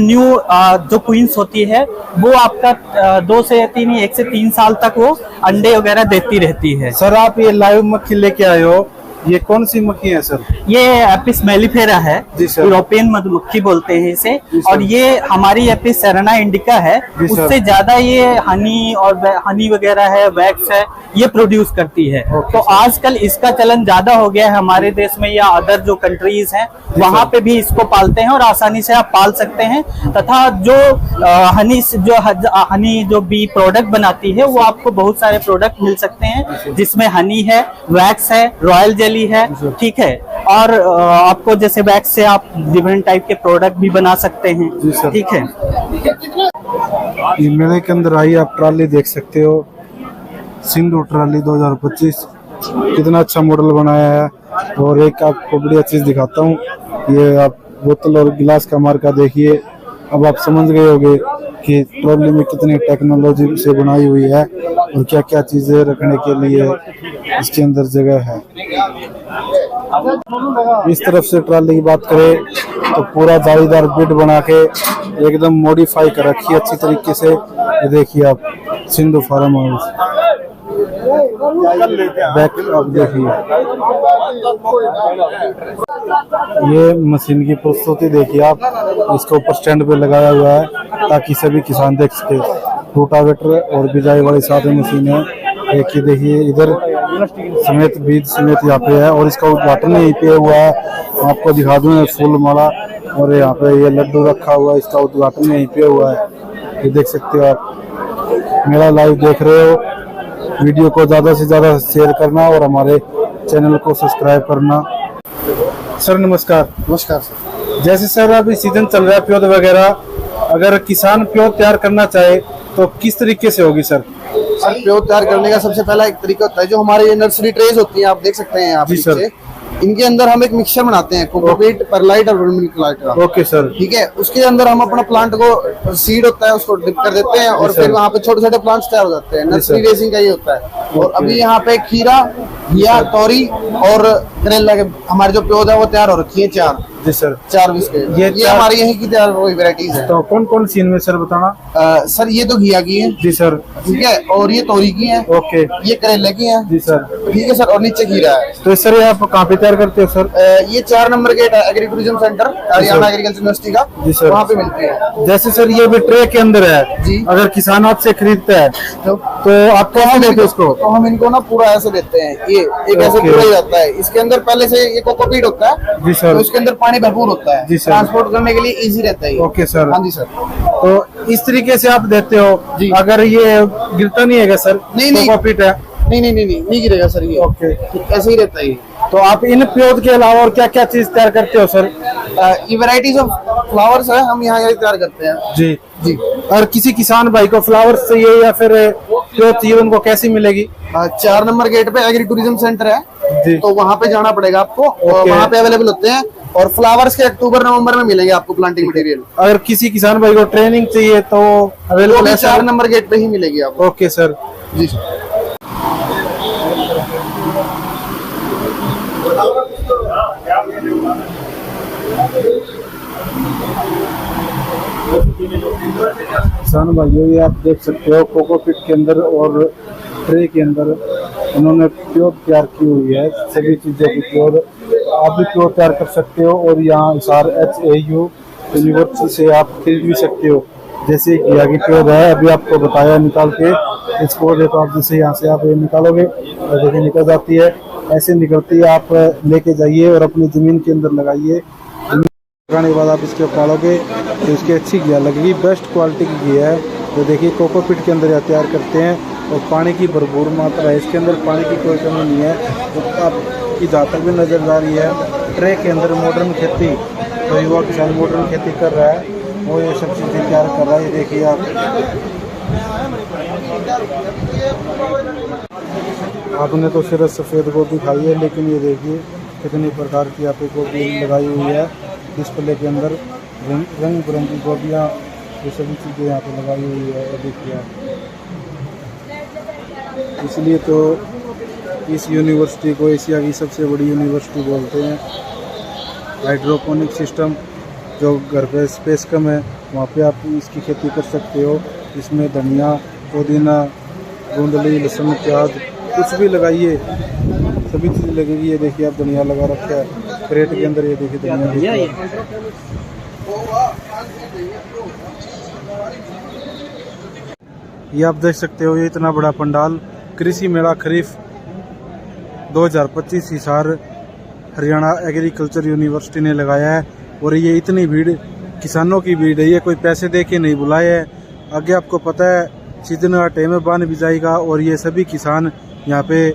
जो क्वींस होती है वो आपका 1 से 3 साल तक वो अंडे वगैरह देती रहती है। सर, आप ये लाइव मक्खी लेके आए हो, ये कौन सी मक्खी है सर? ये एपिस मेलिफेरा है, जी सर। यूरोपियन मधुमक्खी बोलते हैं इसे। जी सर। और ये हमारी एपिस सेरेना इंडिका है, जी सर। उससे ज्यादा ये हनी और हनी वगैरह है, वैक्स है, ये प्रोड्यूस करती है। ओके तो सर। आजकल इसका चलन ज्यादा हो गया है हमारे देश में या अदर जो कंट्रीज हैं वहाँ पे भी इसको पालते हैं और आसानी से आप पाल सकते हैं। तथा जो हनी जो बी प्रोडक्ट बनाती है वो आपको बहुत सारे प्रोडक्ट मिल सकते हैं जिसमें हनी है, वैक्स है, रॉयल जेली है, ठीक है। और आपको जैसे वैक्स से आप डिफरेंट टाइप के प्रोडक्ट भी बना सकते हैं, जी सर। ठीक है। ये मेले के अंदर आई आप ट्रॉली देख सकते हो, सिंधु ट्रॉली 2025, कितना अच्छा मॉडल बनाया है। और एक आपको बढ़िया चीज दिखाता हूँ, ये आप बोतल और गिलास का मार्का देखिए। अब आप समझ गए होंगे कि ट्रॉली में कितनी टेक्नोलॉजी से बनाई हुई है और क्या क्या चीजें रखने के लिए इसके अंदर जगह है। इस तरफ से ट्रॉली की बात करें तो पूरा जालीदार बेड बना के एकदम मॉडिफाई कर रखी है अच्छी तरीके से। ये देखिए आप, सिंधु फार्म हाउस बैक आप देखिए, ये मशीन की प्रस्तुति देखिए आप, इसको ऊपर स्टैंड पे लगाया हुआ है ताकि सभी किसान देख सके। रोटावेटर और बिजाई वाली साथ मशीन है। एक ही देखिए इधर समेत बीज समेत यहाँ पे है और इसका उद्घाटन यहीं पे हुआ है। आपको दिखा दूं फूल माला और यहाँ पे ये लड्डू रखा हुआ है, इसका उद्घाटन यहीं पे हुआ है। ये देख सकते हो आप, मेरा लाइव देख रहे हो। वीडियो को ज़्यादा से ज़्यादा शेयर करना और हमारे चैनल को सब्सक्राइब करना। सर नमस्कार। नमस्कार सर। जैसे सर अभी सीजन चल रहा है प्योद वगैरह, अगर किसान प्योद तैयार करना चाहे तो किस तरीके से होगी सर? सर प्योद तैयार करने का सबसे पहला एक तरीका होता है, जो हमारे ये नर्सरी ट्रेज होती है आप देख सकते हैं यहाँ पे नीचे, इनके अंदर हम एक मिक्सचर बनाते हैं कोकोपीट, परलाइट और वर्मीकलाइट का। Okay sir. ठीक है, उसके अंदर हम अपना प्लांट को सीड होता है उसको डिप कर देते हैं और फिर वहाँ पे छोटे छोटे प्लांट्स तैयार हो जाते हैं। नर्सरी रेजिंग का ये होता है। और अभी यहाँ पे खीरा, घिया, तोरी और करेला के हमारे जो पौधा है वो तैयार हो रखी है 4। जी सर। 4 बीस के ये हमारी यहीं की तैयार हुई वेराइटीज है। तो कौन कौन सी इनमें सर बताना? सर ये तो घिया की है। जी सर। ठीक है, और ये तोरी की है। ओके। ये करेले की है। जी सर। ठीक है सर, और नीचे खीरा है। तो सर ये आप कहाँ पे तैयार करते हो सर? ये 4 नंबर गेट है agri tourism centre, Haryana agriculture university का। जी सर। वहाँ पे मिलती है। जैसे सर ये भी ट्रे के अंदर है जी। अगर किसान आपसे खरीदता है तो आप कैसे देते उसको? तो हम इनको ना पूरा ऐसे देते हैं, ये एक ऐसे पूरा ही रहता है। इसके अंदर पहले से ये कोकोपीट होता है। जी सर। तो इसके अंदर पानी भरपूर होता है। जी सर। ट्रांसपोर्ट करने के लिए इजी रहता है। Okay sir. हाँ जी सर। तो इस तरीके से आप देते हो जी। अगर ये गिरता नहीं है सर? नहीं, नहीं। कोकोपीट है। नहीं गिरेगा सर ये। ओके। ऐसे ही रहता है ये। तो आप इन प्योद के अलावा और क्या क्या चीज तैयार करते हो सर? ये वैरायटीज ऑफ फ्लावर्स है, हम यहाँ तैयार करते हैं। जी जी। और किसी किसान भाई को फ्लावर्स चाहिए या फिर प्योद चाहिए, उनको कैसी मिलेगी? 4 नंबर गेट पे एग्री टूरिज्म सेंटर है जी। तो वहाँ पे जाना पड़ेगा आपको और वहाँ पे अवेलेबल होते हैं। और फ्लावर्स के अक्टूबर नवंबर में मिलेंगे आपको प्लांटिंग मटेरियल। अगर किसी किसान भाई को ट्रेनिंग चाहिए तो अवेलेबल है? 4 नंबर गेट पे ही मिलेगी आपको। Okay sir. जी सर। किसान भाइयों ये आप देख सकते हो कोकोपीट के अंदर और ट्रे के अंदर उन्होंने प्योर तैयार की हुई है, सभी चीज़ों की प्योर। आप भी प्योर तैयार कर सकते हो और यहाँ हिसार HAU यूनिवर्सिटी से आप खरीद भी सकते हो। जैसे घिया की प्योर है, अभी आपको बताया निकाल के इसको देखो आप, जैसे यहाँ से आप ये निकालोगे और देखिए निकल जाती है, ऐसे निकलती है। आप लेके जाइए और अपनी ज़मीन के अंदर लगाइए। लगाने के बाद आप इसके उखाड़ोगे तो इसकी अच्छी घिया लगेगी, बेस्ट क्वालिटी की घिया है। तो देखिए कोकोपीट के अंदर यह तैयार करते हैं और पानी की भरपूर मात्रा है, इसके अंदर पानी की कोई कमी नहीं है। तो आपकी जहाँ तक भी नज़र आ रही है ट्रे के अंदर मॉडर्न खेती, तो युवा किसान मॉडर्न खेती कर रहा है वो ये सब चीज़ें तैयार कर रहा है। ये देखिए आप, आपने तो सिर्फ सफ़ेद गोभी खाई है, लेकिन ये देखिए कितनी प्रकार की यहाँ पे गोभी लगाई हुई है डिस्प्ले के अंदर। रंग बिरंगी गोभियाँ, ये सभी चीज़ें यहाँ पे लगाई हुई है। देखिए आप, इसलिए तो इस यूनिवर्सिटी को एशिया की सबसे बड़ी यूनिवर्सिटी बोलते हैं। हाइड्रोपोनिक सिस्टम, जो घर पे स्पेस कम है वहाँ पे आप इसकी खेती कर सकते हो। इसमें धनिया, पुदीना, गोंदली, लहसुन, प्याज कुछ भी लगाइए, सभी चीज़ लगेगी। ये देखिए आप धनिया लगा रखा है क्रेट के अंदर, ये देखिए धनिया। ये आप देख सकते हो, ये इतना बड़ा पंडाल कृषि मेला खरीफ 2025 हिसार हरियाणा एग्रीकल्चर यूनिवर्सिटी ने लगाया है। और ये इतनी भीड़, किसानों की भीड़ है, ये कोई पैसे दे के नहीं बुलाए है। आगे आपको पता है सीजन का टाइम है, बान भी जाएगा और ये सभी किसान यहाँ पे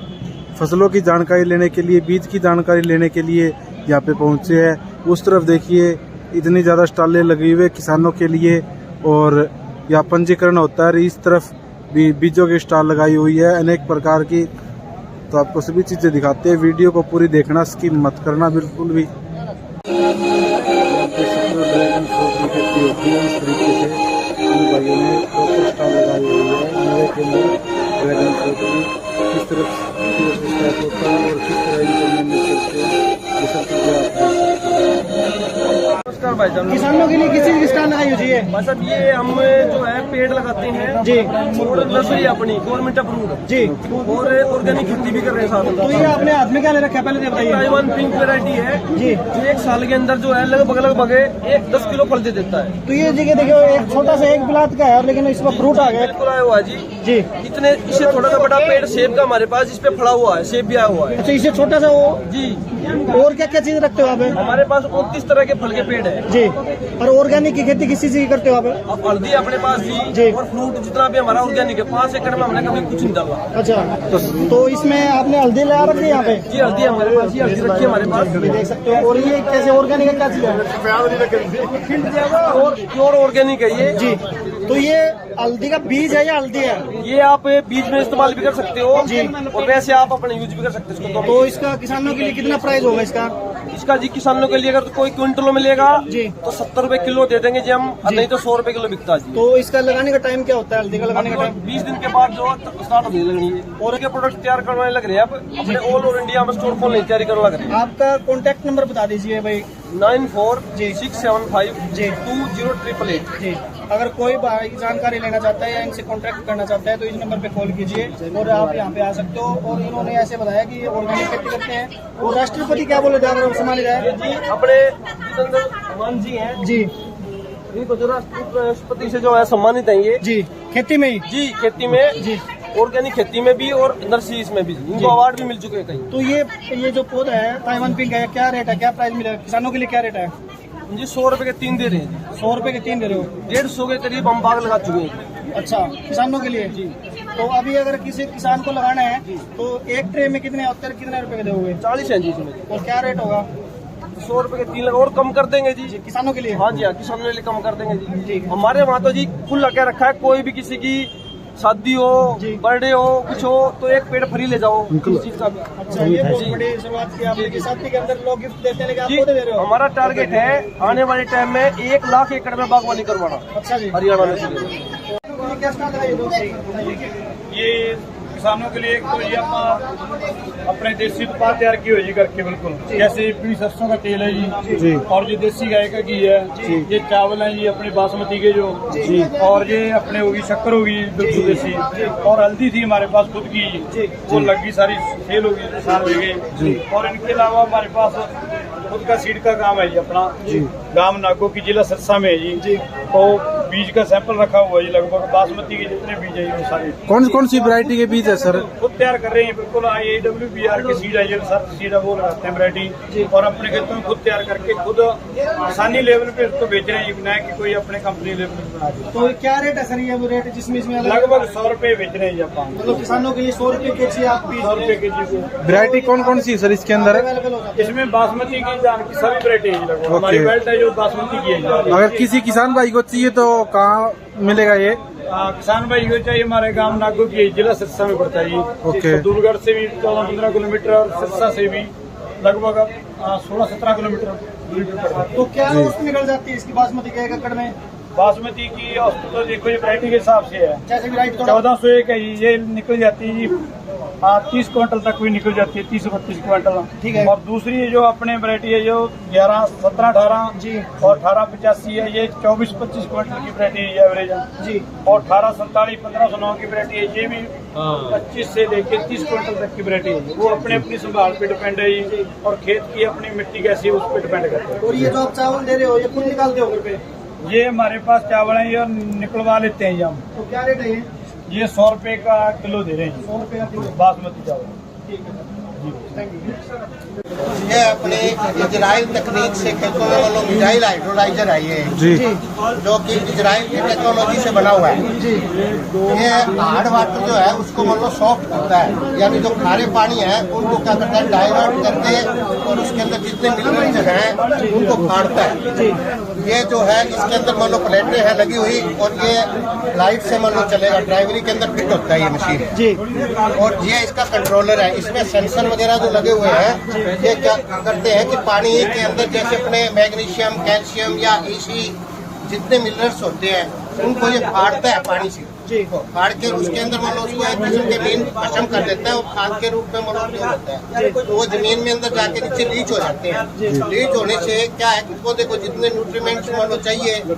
फसलों की जानकारी लेने के लिए, बीज की जानकारी लेने के लिए यहाँ पे पहुँचे हैं। उस तरफ देखिए इतनी ज़्यादा स्टॉलें लगी हुई है किसानों के लिए और यहाँ पंजीकरण होता है। इस तरफ भी बीजों की स्टॉल लगाई हुई है अनेक प्रकार की। तो आपको सभी चीज़ें दिखाते हैं, वीडियो को पूरी देखना, स्किप मत करना बिल्कुल भी। ड्रैगन फ्रूट की खेती होती है इस तरीके से, इन भाइयों ने प्रॉपर स्टॉल लगाई हुई है मेले के अंदर। ड्रैगन फ्रूट की किस तरह स्टार्ट होता है और किस तरह इनको मैनेज करते हैं, ये सब चीज़ें आप देख सकते हैं। उसका नंबर भाईजान। किसानों के लिए किस चीज की स्टाल लगाई हुई है? बस अब ये हम जो है पेड़ लगाते हैं जी, और नर्सरी अपनी गवर्नमेंट अप्रूव्ड जी, और ऑर्गेनिक खेती भी कर रहे हैं साथ में। तो ये आपने हाथ में क्या ले रखा है पहले तो बताइए? ताइवान पिंक वैरायटी है जी, जो 1 साल के अंदर जो है लगभग 10 किलो फल दे देता है। तो ये जगह देखिए एक छोटा सा एक बिलात का है लेकिन इसमें फ्रूट आ गया। बिल्कुल आया हुआ है जी। जी, इतने इससे थोड़ा सा बड़ा पेड़ सेब का हमारे पास इस पे फड़ा हुआ है, सेब भी आया हुआ है अच्छा इससे छोटा सा वो। जी। और क्या क्या चीज रखते हो आप? हमारे पास 29 तरह के फल के पेड़ है जी, और ऑर्गेनिक की खेती किस चीज की करते हो आप? अब हल्दी अपने पास जी। जी और फ्रूट जितना भी हमारा ऑर्गेनिक है 5 एकड़ में हमने कभी कुछ नहीं डाला। अच्छा, तो इसमें आपने हल्दी लगा रखी है यहाँ पे? जी हल्दी हमारे पास, ये हल्दी रखी है हमारे पास, ये देख सकते हो। और ये कैसे ऑर्गेनिक है, क्या चीज है? और प्योर ऑर्गेनिक है ये जी, तो ये हल्दी का बीज है या हल्दी है? ये आप बीज में इस्तेमाल भी कर सकते हो जी और वैसे आप अपने यूज भी कर सकते हो इसको। तो इसका किसानों के लिए कितना प्राइस होगा इसका? इसका जी किसानों के लिए अगर कोई क्विंटलों में लेगा जी तो 70 रुपए किलो दे देंगे जी हम, नहीं तो 100 रुपए किलो बिकता है जी। तो इसका लगाने का टाइम क्या होता है हल्दी का लगाने का टाइम? 20 दिन के बाद जो स्टार्ट होने लगनी है और के प्रोडक्ट तैयार करने लग रहे हैं अब अपने ऑल ओवर इंडिया में स्टोर खोलने की तैयारी करने लग रहे हैं। आपका कॉन्टैक्ट नंबर बता दीजिए भाई। 9467520888 जी, अगर कोई भाई जानकारी लेना चाहता है या इनसे कॉन्टैक्ट करना चाहता है तो इस नंबर पे कॉल कीजिए और आप यहाँ पे आ सकते हो। और इन्होंने ऐसे बताया कि ये ऑर्गेनिक खेती करते हैं। और राष्ट्रपति क्या बोले थे अगर सम्मानित है? जी अपने जितेंद्र मान जी हैं जी, इनको जो राष्ट्रपति से जो है सम्मानित है ये जी, खेती में ही जी, खेती में जी, ऑर्गेनिक खेती में भी और नर्सरीज में भी इनको अवार्ड भी मिल चुके हैं कई। तो ये जो पौधा है ताइवान पिंक है, क्या रेट है, क्या प्राइस मिलेगा किसानों के लिए, क्या रेट है? जी 100 रुपए के 3 दे रहे हैं। 100 रुपए के 3 दे रहे हो? 150 के करीब हम बाग लगा चुके हैं। अच्छा, किसानों के लिए जी। तो अभी अगर किसी किसान को लगाना है तो एक ट्रे में कितने रुपए के दोगे? 40 है जी इसमें। और क्या रेट होगा? 100 रुपए के 3 लगा और कम कर देंगे जी किसानों के लिए? हाँ जी हाँ, किसानों के लिए कम कर देंगे जी। हमारे वहाँ तो जी खुला क्या रखा है, कोई भी किसी की शादी हो, बर्थडे हो, कुछ हो तो एक पेड़ फ्री ले जाओ किसी चीज का भी। अच्छा, ये बहुत बड़ी शुरुआत की आपने कि शादी के अंदर लोग गिफ्ट देते हैं लेकिन आप जी, खुद दे रहे हो? हमारा टारगेट है आने वाले टाइम में 1 लाख एकड़ में बागवानी करवाना अच्छा जी, हरियाणा में। ये क्या स्टाल लगाई दो? ये किसानों के लिए एक तो ये अपने देसी उत्पाद तैयार की हुई है करके बिल्कुल, जैसे पीली सरसों का तेल है जी और जो देसी गाय का घी है, ये चावल है ये अपने बासमती के जो जी, और ये अपने होगी शक्कर होगी बिल्कुल देसी, और हल्दी थी हमारे पास खुद की वो लगी सारी सेल होगी साल हो गई। और इनके अलावा हमारे पास खुद का सीड का काम है जी अपना गांव नागो की जिला सिरसा में है जी। तो बीज का सैंपल रखा हुआ है जी, लगभग बासमती के जितने बीज है वो सारे। कौन सी वैरायटी के बीज है सर? खुद तैयार कर रहे हैं बिल्कुल। IAWBR के सीड है, सर सीड वो लगाते हैं वैरायटी, और अपने खेतों में खुद तैयार करके खुद किसानी लेवल पे उसको बेच रहे हैं, न कि कोई अपने कंपनी लेवल पे बना रहे। तो क्या रेट है सर ये वो रेट जिसमें इसमें लगभग 100 रुपए बेच रहे हैं जब मतलब किसानों के लिए 100 रुपए के जी आप 100 रुपए के जी। वैरायटी कौन सी सर इसके अंदर है? अवेलेबल हो जाता है? इसमें बासमती की जान की सभी वैरायटी है लगभग। हमारी बेल्ट है जो बासमती की है। अगर किसी किसान भाई को चाहिए तो कहाँ मिलेगा ये? किसान भाई को चाहिए हमारे गांव नागो की जिला सिरसा में पड़ता है जी। ओके। दूरगढ़ से भी 14-15 किलोमीटर और सिरसा से भी लगभग 16-17 किलोमीटर दूरी पे पड़ता है। तो क्या औसत निकल जाती है इसकी बासमती के एक एकड़ में? बासमती की औसत तो देखो ये वैरायटी के हिसाब से है, जैसे वैरायटी 1401 है ये निकल जाती है जी। 30 क्विंटल तक भी निकल जाती है, 30-32 क्विंटल। ठीक है। और दूसरी जो अपने वैरायटी है जो 11, 17, 18 जी और 1885 है, ये 24-25 क्विंटल की वैरायटी है एवरेज जी। और 1847, 1509 की वैरायटी है, ये भी 25 से लेके 30 क्विंटल तक की वैरायटी है। वो अपने अपनी संभाल पे डिपेंड है जी, और खेत की अपनी मिट्टी कैसी है उस पर डिपेंड करता है। और ये जो आप चावल दे रहे हो ये खुद निकालते हो घर पे? ये हमारे पास चावल है, ये निकलवा लेते हैं हम। तो क्या रेट है ये 100 रुपए का किलो दे रहे हैं 100 रुपए का किलो बासमती चावल। ठीक है, थैंक यू। ये अपने इजराइल तकनीक से खेतों में मतलब मिजाइल हाइड्रोलाइजर है ये जी जो कि इजराइल की टेक्नोलॉजी से बना हुआ है जी। ये हार्ड वाटर जो है उसको मतलब सॉफ्ट करता है, यानी जो खारे पानी है उनको क्या करता है डाइवर्ट करके और उसके अंदर जितने मिनरल्स हैं उनको फाड़ता है। ये जो है इसके अंदर मान लो प्लेटें हैं लगी हुई और ये लाइट से मान लो चलेगा, ड्राइवरी के अंदर फिट होता है ये मशीन जी। और ये इसका कंट्रोलर है। इसमें सेंसर वगैरह जो लगे हुए हैं ये क्या करते हैं कि पानी के अंदर जैसे अपने मैग्नीशियम, कैल्शियम या इसी जितने मिनरल्स होते हैं उनको ये फाड़ता है पानी से फाड़ के उसके अंदर मान लो उसको एक किस्म के बीन पशम कर देता है और खाद के रूप में मान लो उपयोग होता है। तो वो जमीन में अंदर जाके नीचे लीच हो जाते हैं। लीच होने से क्या है कि पौधे को जितने न्यूट्रीमेंट्स मान लो चाहिए वो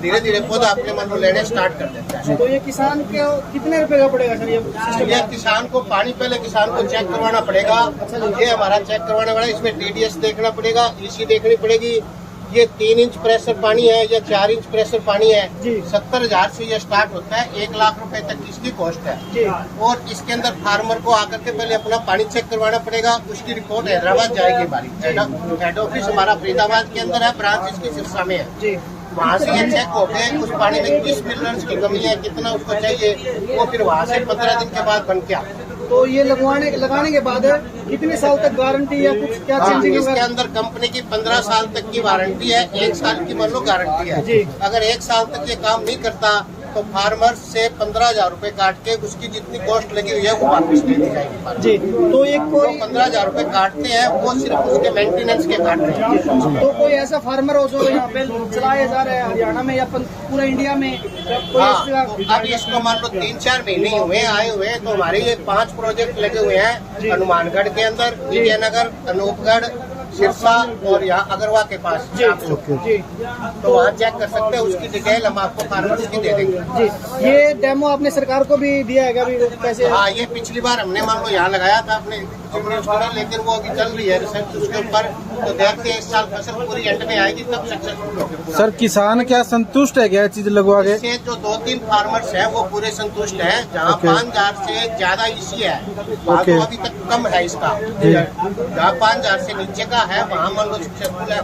धीरे धीरे पौधा अपने मान लो लेने स्टार्ट कर देता है। तो ये किसान को कितने रुपए का पड़ेगा सर ये किसान को पानी पहले किसान को चेक करवाना पड़ेगा। ये हमारा चेक करवाने वाला, इसमें TDS देखना पड़ेगा, EC देखनी पड़ेगी। ये 3 इंच प्रेशर पानी है या 4 इंच प्रेशर पानी है। 70,000 से ये स्टार्ट होता है, 1 लाख रुपए तक इसकी कॉस्ट है। और इसके अंदर फार्मर को आकर के पहले अपना पानी चेक करवाना पड़ेगा। उसकी रिपोर्ट हैदराबाद जाएगी हमारी। हेड ऑफिस हमारा फरीदाबाद के अंदर है, ब्रांच इसकी सिरसा में है। वहाँ से ये चेक हो गए उस पानी में किस मिनरल्स की कमी है, कितना उसको चाहिए, वो फिर वहाँ से 15 दिन के बाद बन के आता है। तो ये लगाने के बाद कितने साल तक गारंटी या कुछ क्या चेंजिंग? इसके अंदर कंपनी की 15 साल तक की वारंटी है, 1 साल की मान लो गारंटी है। अगर 1 साल तक ये काम नहीं करता तो फार्मर से 15,000 रुपए काट के उसकी जितनी कॉस्ट लगी हुई है वो वापस ले दी जाएगी जी। तो एक कोई 15,000 रुपए काटते हैं, वो सिर्फ उसके मेंटेनेंस के काटते हैं। तो कोई ऐसा फार्मर हो जो यहाँ पे चलाया जा रहा है हरियाणा में या पूरा इंडिया में? हाँ, अब इसको मान लो 3-4 महीने हुए आए हुए, तो हमारे ये 5 प्रोजेक्ट लगे हुए हैं हनुमानगढ़ के अंदर, विजयनगर, अनूपगढ़, सिरसा और यहाँ अगरवा के पास। तो वहाँ चेक कर सकते हैं, उसकी डिटेल हम आपको फार्मर्स की दे देंगे। जी। ये डेमो आपने सरकार को भी दिया है अभी पैसे? हाँ, ये पिछली बार हमने मान लो यहाँ लगाया था अपने, लेकिन वो अभी चल रही है रिसर्च उसके ऊपर। तो देखते हैं इस साल फसल पूरी एंड में आएगी तब सक्सेसफुल होगी। सर किसान क्या संतुष्ट है क्या चीज लगवा के? इससे जो 2-3 फार्मर्स हैं वो पूरे संतुष्ट हैं। जहाँ 5,000 से ज्यादा EC है वहाँ तो अभी तक कम है इसका। जहाँ 5,000 से नीचे का है वहाँ मान लो सक्सेसफुल है।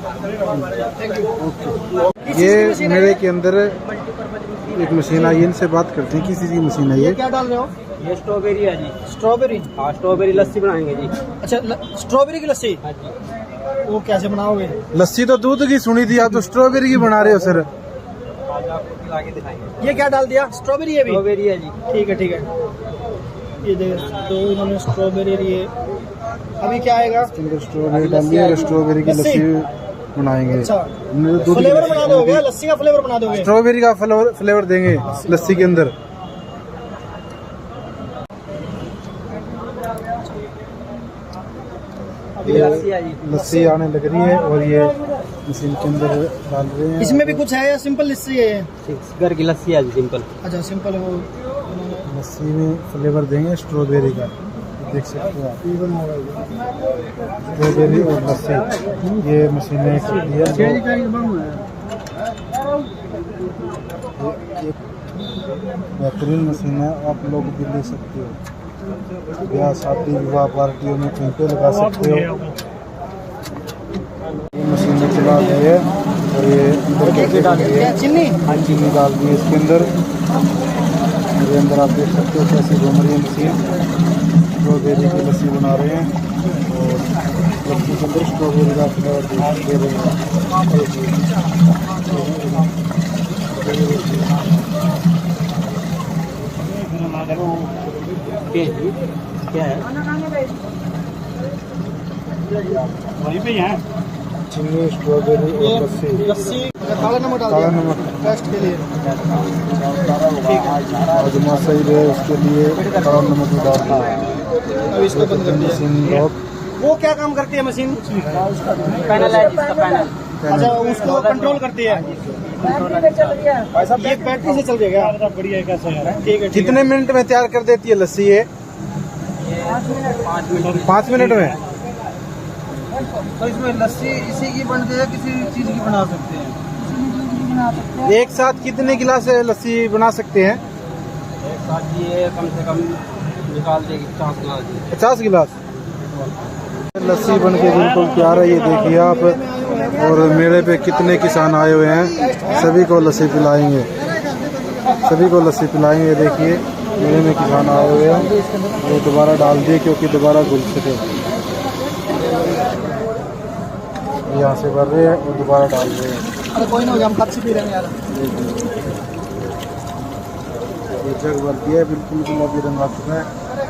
ये मेरे के अंदर एक मशीन आई है, इनसे बात करते हैं किसी की मशीन है। ये क्या डाल रहे हो? ये स्ट्रॉबेरी है जी। स्ट्रॉबेरी? हाँ, स्ट्रॉबेरी लस्सी बनाएंगे जी। अच्छा, स्ट्रॉबेरी की लस्सी? हाँ जी। वो कैसे बनाओगे? लस्सी तो दूध की सुनी थी, आप तो स्ट्रॉबेरी की बना रहे हो सर। आगे दिखाएंगे। ये क्या डाल दिया? स्ट्रॉबेरी है भी? स्ट्रॉबेरी है जी। ठीक है ठीक है। ये देखो इन्होंने स्ट्रॉबेरी लिए। अभी क्या आएगा? स्ट्रॉबेरी डालिए और स्ट्रॉबेरी की लस्सी बनाएंगे। अच्छा, दूध फ्लेवर बना दोगे? लस्सी का फ्लेवर बना दोगे? स्ट्रॉबेरी का फ्लेवर देंगे लस्सी के अंदर। लस्सी आने लग रही है और ये मशीन के अंदर डाल रहे हैं। इसमें भी कुछ है या सिंपल लस्सी है? घर की लस्सी है जी, सिंपल। अच्छा, सिंपल है। वो लस्सी में फ्लेवर देंगे स्ट्रॉबेरी का, देख सकते हो आप। स्ट्रॉबेरी और लस्सी ये मशीनें बेहतरीन मशीन है, आप लोग भी ले सकते हो। ब्याह शादी विवाह पार्टियों में कहीं पे लगा सकते हो। ये मशीन चला रही है और ये अंदर कैसे डाल रही है? चीनी? हाँ, चीनी डाल दी है इसके अंदर। ये अंदर आप देख सकते हो कैसे घूम रही है मशीन। स्ट्रॉबेरी की लस्सी बना रहे हैं और लस्सी के अंदर स्ट्रॉबेरी का फ्लेवर दे रहे हैं। क्या है? वहीं पे है चीनी, स्ट्रॉबेरी और लस्सी काला नमक डाल काला दिया नमक टेस्ट के लिए। आजमा सही रहे उसके लिए काला नमक भी डाल दिया। अब इसको बंद कर दिया। Machine lock. वो क्या काम करती है मशीन? पैनल है जिसका पैनल। अच्छा, उसको कंट्रोल करती है। ये बैटरी से चल जाएगा? बढ़िया कैसा है? ठीक है। कितने मिनट में तैयार कर देती है लस्सी ये? 5 मिनट में। तो इसमें लस्सी इसी की बनती है, किसी चीज की बना सकते हैं? एक साथ कितने गिलास लस्सी बना सकते हैं? एक साथ ये कम से कम निकाल देगी 50 गिलास। 50 गिलास लस्सी बन के बिल्कुल तैयार है, ये देखिए आप। और मेले पे कितने किसान आए हुए हैं, सभी को लस्सी पिलाएंगे, सभी को लस्सी पिलाएंगे। देखिए मेले में किसान आए हुए हैं, वो दोबारा डाल दिए क्योंकि दोबारा घुल सके। यहाँ से भर रहे हैं और दोबारा डाल रहे हैं। अरे कोई नहीं, हम कब से पी रहे हैं यार। ये जग भर दिया है, बिल्कुल गुलाबी रंग आ चुका है।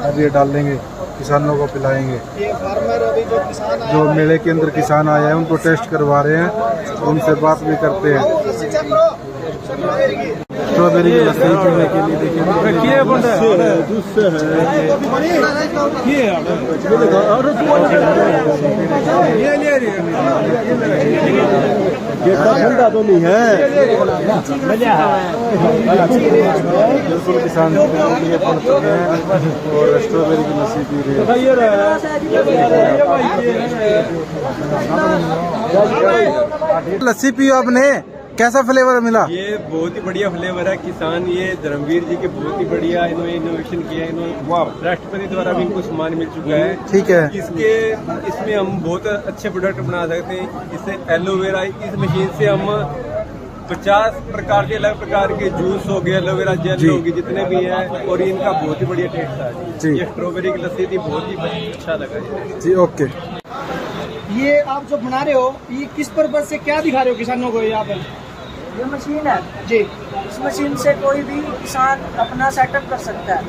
अब ये डाल देंगे, किसानों को पिलाएंगे। ये फार्मर अभी जो किसान आए, जो मेले के अंदर किसान आए हैं उनको टेस्ट करवा रहे हैं, उनसे बात भी करते हैं। लस्सी चेक करो। स्ट्रॉबेरी की लस्सी पीने के लिए ठंडा तो नहीं है। बिल्कुल किसान और स्ट्रॉबेरी की लस्सी पी रहे हैं। लस्सी पियो आपने, कैसा फ्लेवर मिला? ये बहुत ही बढ़िया फ्लेवर है। किसान ये धर्मवीर जी के बहुत ही बढ़िया इन्होंने इनोवेशन किया है। इन्होंने राष्ट्रपति द्वारा भी इनको सम्मान मिल चुका है। ठीक है। इसमें हम बहुत अच्छे प्रोडक्ट बना सकते हैं। इससे एलोवेरा, इस मशीन से हम 50 प्रकार के अलग प्रकार के जूस हो गए, एलोवेरा जेल होगी, जितने भी हैं, और इनका बहुत ही बढ़िया टेस्ट है जी। ये स्ट्रॉबेरी की लस्सी थी, बहुत ही अच्छा लगा जी। ओके, ये आप जो बना रहे हो, ये किस पर्पज से क्या दिखा रहे हो किसानों को? यहाँ पर ये मशीन है जी। इस मशीन से कोई भी किसान अपना सेटअप कर सकता है।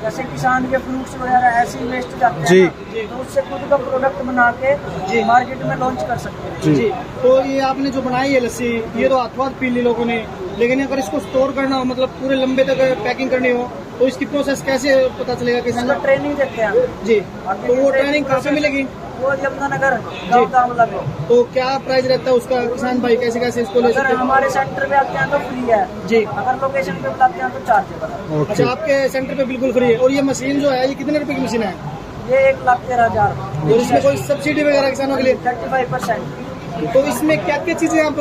जैसे किसान के फ्रूट्स वगैरह ऐसे ही वेस्ट जाते हैं ना, तो उससे खुद का प्रोडक्ट बना के मार्केट में लॉन्च कर सकते हैं जी। तो ये आपने जो बनाई है लस्सी, ये तो हाथ पी ली लोगों ने, लेकिन अगर इसको स्टोर करना हो, मतलब पूरे लंबे तक पैकिंग करनी हो, तो इसकी प्रोसेस कैसे पता चलेगा किसान को? ट्रेनिंग देते हैं जी। तो वो ट्रेनिंग कहाँ से मिलेगी? वो यमुनानगर गाँव में। तो क्या प्राइस रहता है उसका? किसान भाई कैसे कैसे इसको ले सकते हैं? हमारे सेंटर पे आते हैं तो फ्री है जी, अगर लोकेशन पे बुलाते हैं तो चार्जेबल है। अच्छा, आपके सेंटर पे बिल्कुल फ्री है। और ये मशीन जो है, ये कितने रुपए की मशीन है? ये 1,13,000। और इसमें कोई सब्सिडी वगैरह किसानों के लिए? 35%। तो इसमें क्या क्या चीजें आप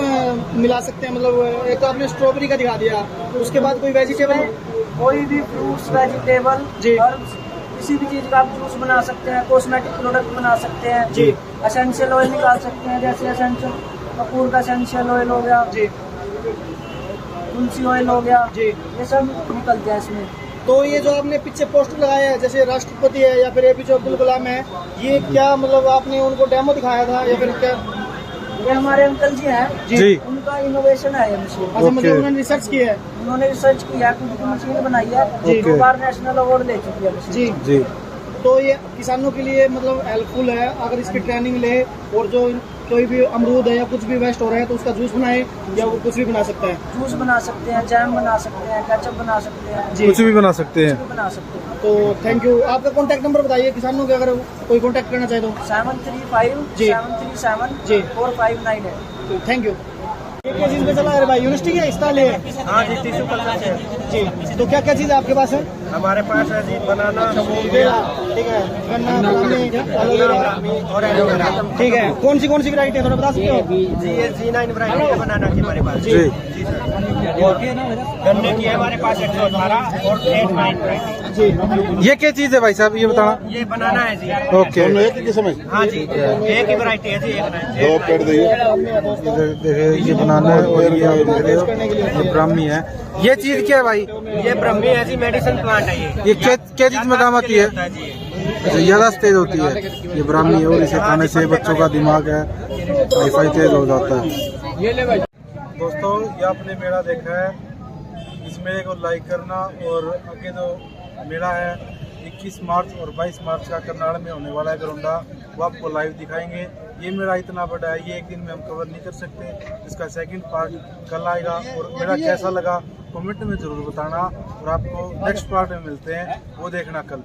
मिला सकते हैं? मतलब एक तो आपने स्ट्रॉबेरी का दिखा दिया, उसके बाद कोई वेजिटेबल, कोई भी फ्रूट्स, वेजिटेबल, हर्ब्स, किसी भी चीज का आप जूस बना सकते हैं, कॉस्मेटिक प्रोडक्ट बना सकते हैं जी। एसेंशियल ऑयल निकाल सकते हैं, जैसे एसेंशियल कपूर का एसेंशियल ऑयल हो गया जी, तुलसी ऑयल हो गया जी, ये सब निकलते हैं इसमें। तो ये जो आपने पीछे पोस्टर लगाया है, जैसे राष्ट्रपति है या फिर APJ अब्दुल कलाम है, ये क्या मतलब आपने उनको डेमो दिखाया था या फिर क्या? ये हमारे अंकल जी हैं जी, उनका इनोवेशन है ये मशीन। अच्छा, मतलब उन्होंने रिसर्च की है? उन्होंने रिसर्च किया, खुद की मशीन बनाई है जी। 2 बार नेशनल अवार्ड ले चुकी है मशीन जी। तो ये किसानों के लिए मतलब हेल्पफुल है, अगर इसकी ट्रेनिंग ले, और जो कोई भी अमरूद है या कुछ भी वेस्ट हो रहा है तो उसका जूस बनाए, या वो कुछ भी बना सकता है? जूस बना सकते हैं, जैम बना सकते हैं, केचप बना सकते हैं जी, कुछ भी बना सकते हैं। बना सकते हैं। तो थैंक यू। आपका कॉन्टैक्ट नंबर बताइए किसानों के, अगर कोई कॉन्टैक्ट करना चाहे तो। 7357374598। Thank you. क्या चीज पे चला है भाई? यूनिवर्सिटी का हिस्सा ले? हाँ जी, टिश्यू कल्चर है जी। तो क्या क्या चीज आपके पास है? हमारे पास है जी, बनाना, ठीक है, गन्ना, एलोवेरा, और एलोवेरा। ठीक है। कौन सी वैरायटी है, थोड़ा बता सकते हो? जी, ये G9 वैरायटी है बनाना की हमारे पास जी। और गन्ने की है हमारे पास 118 और 89 वैरायटी जी। ये क्या चीज है भाई साहब, ये बताना? ये बनाना है जी। ओके, हाँ जी, एक ही वैरायटी है जी, एक देखिए ये बनाना है, और ये आप देख रहे हो ये ब्राह्मी है। ये चीज क्या है भाई? ये ब्रह्मी है जी, मेडिसिन प्लांट है ये। क्या चीज में काम आती है? अच्छा, ज्यादा तेज होती है ये ब्राह्मी, और इसे खाने से बच्चों का दिमाग है वाईफाई तेज हो जाता है। दोस्तों, ये आपने मेला देखा है, इस मेले को लाइक करना, और आगे जो मेला है 21 मार्च और 22 मार्च का करनाल में होने वाला है गरोंडा, वो आपको लाइव दिखाएंगे। ये मेला इतना बड़ा है, ये एक दिन में हम कवर नहीं कर सकते। इसका सेकंड पार्ट कल आएगा, और मेला कैसा लगा कमेंट में जरूर बताना, और आपको नेक्स्ट पार्ट में मिलते हैं, वो देखना कल।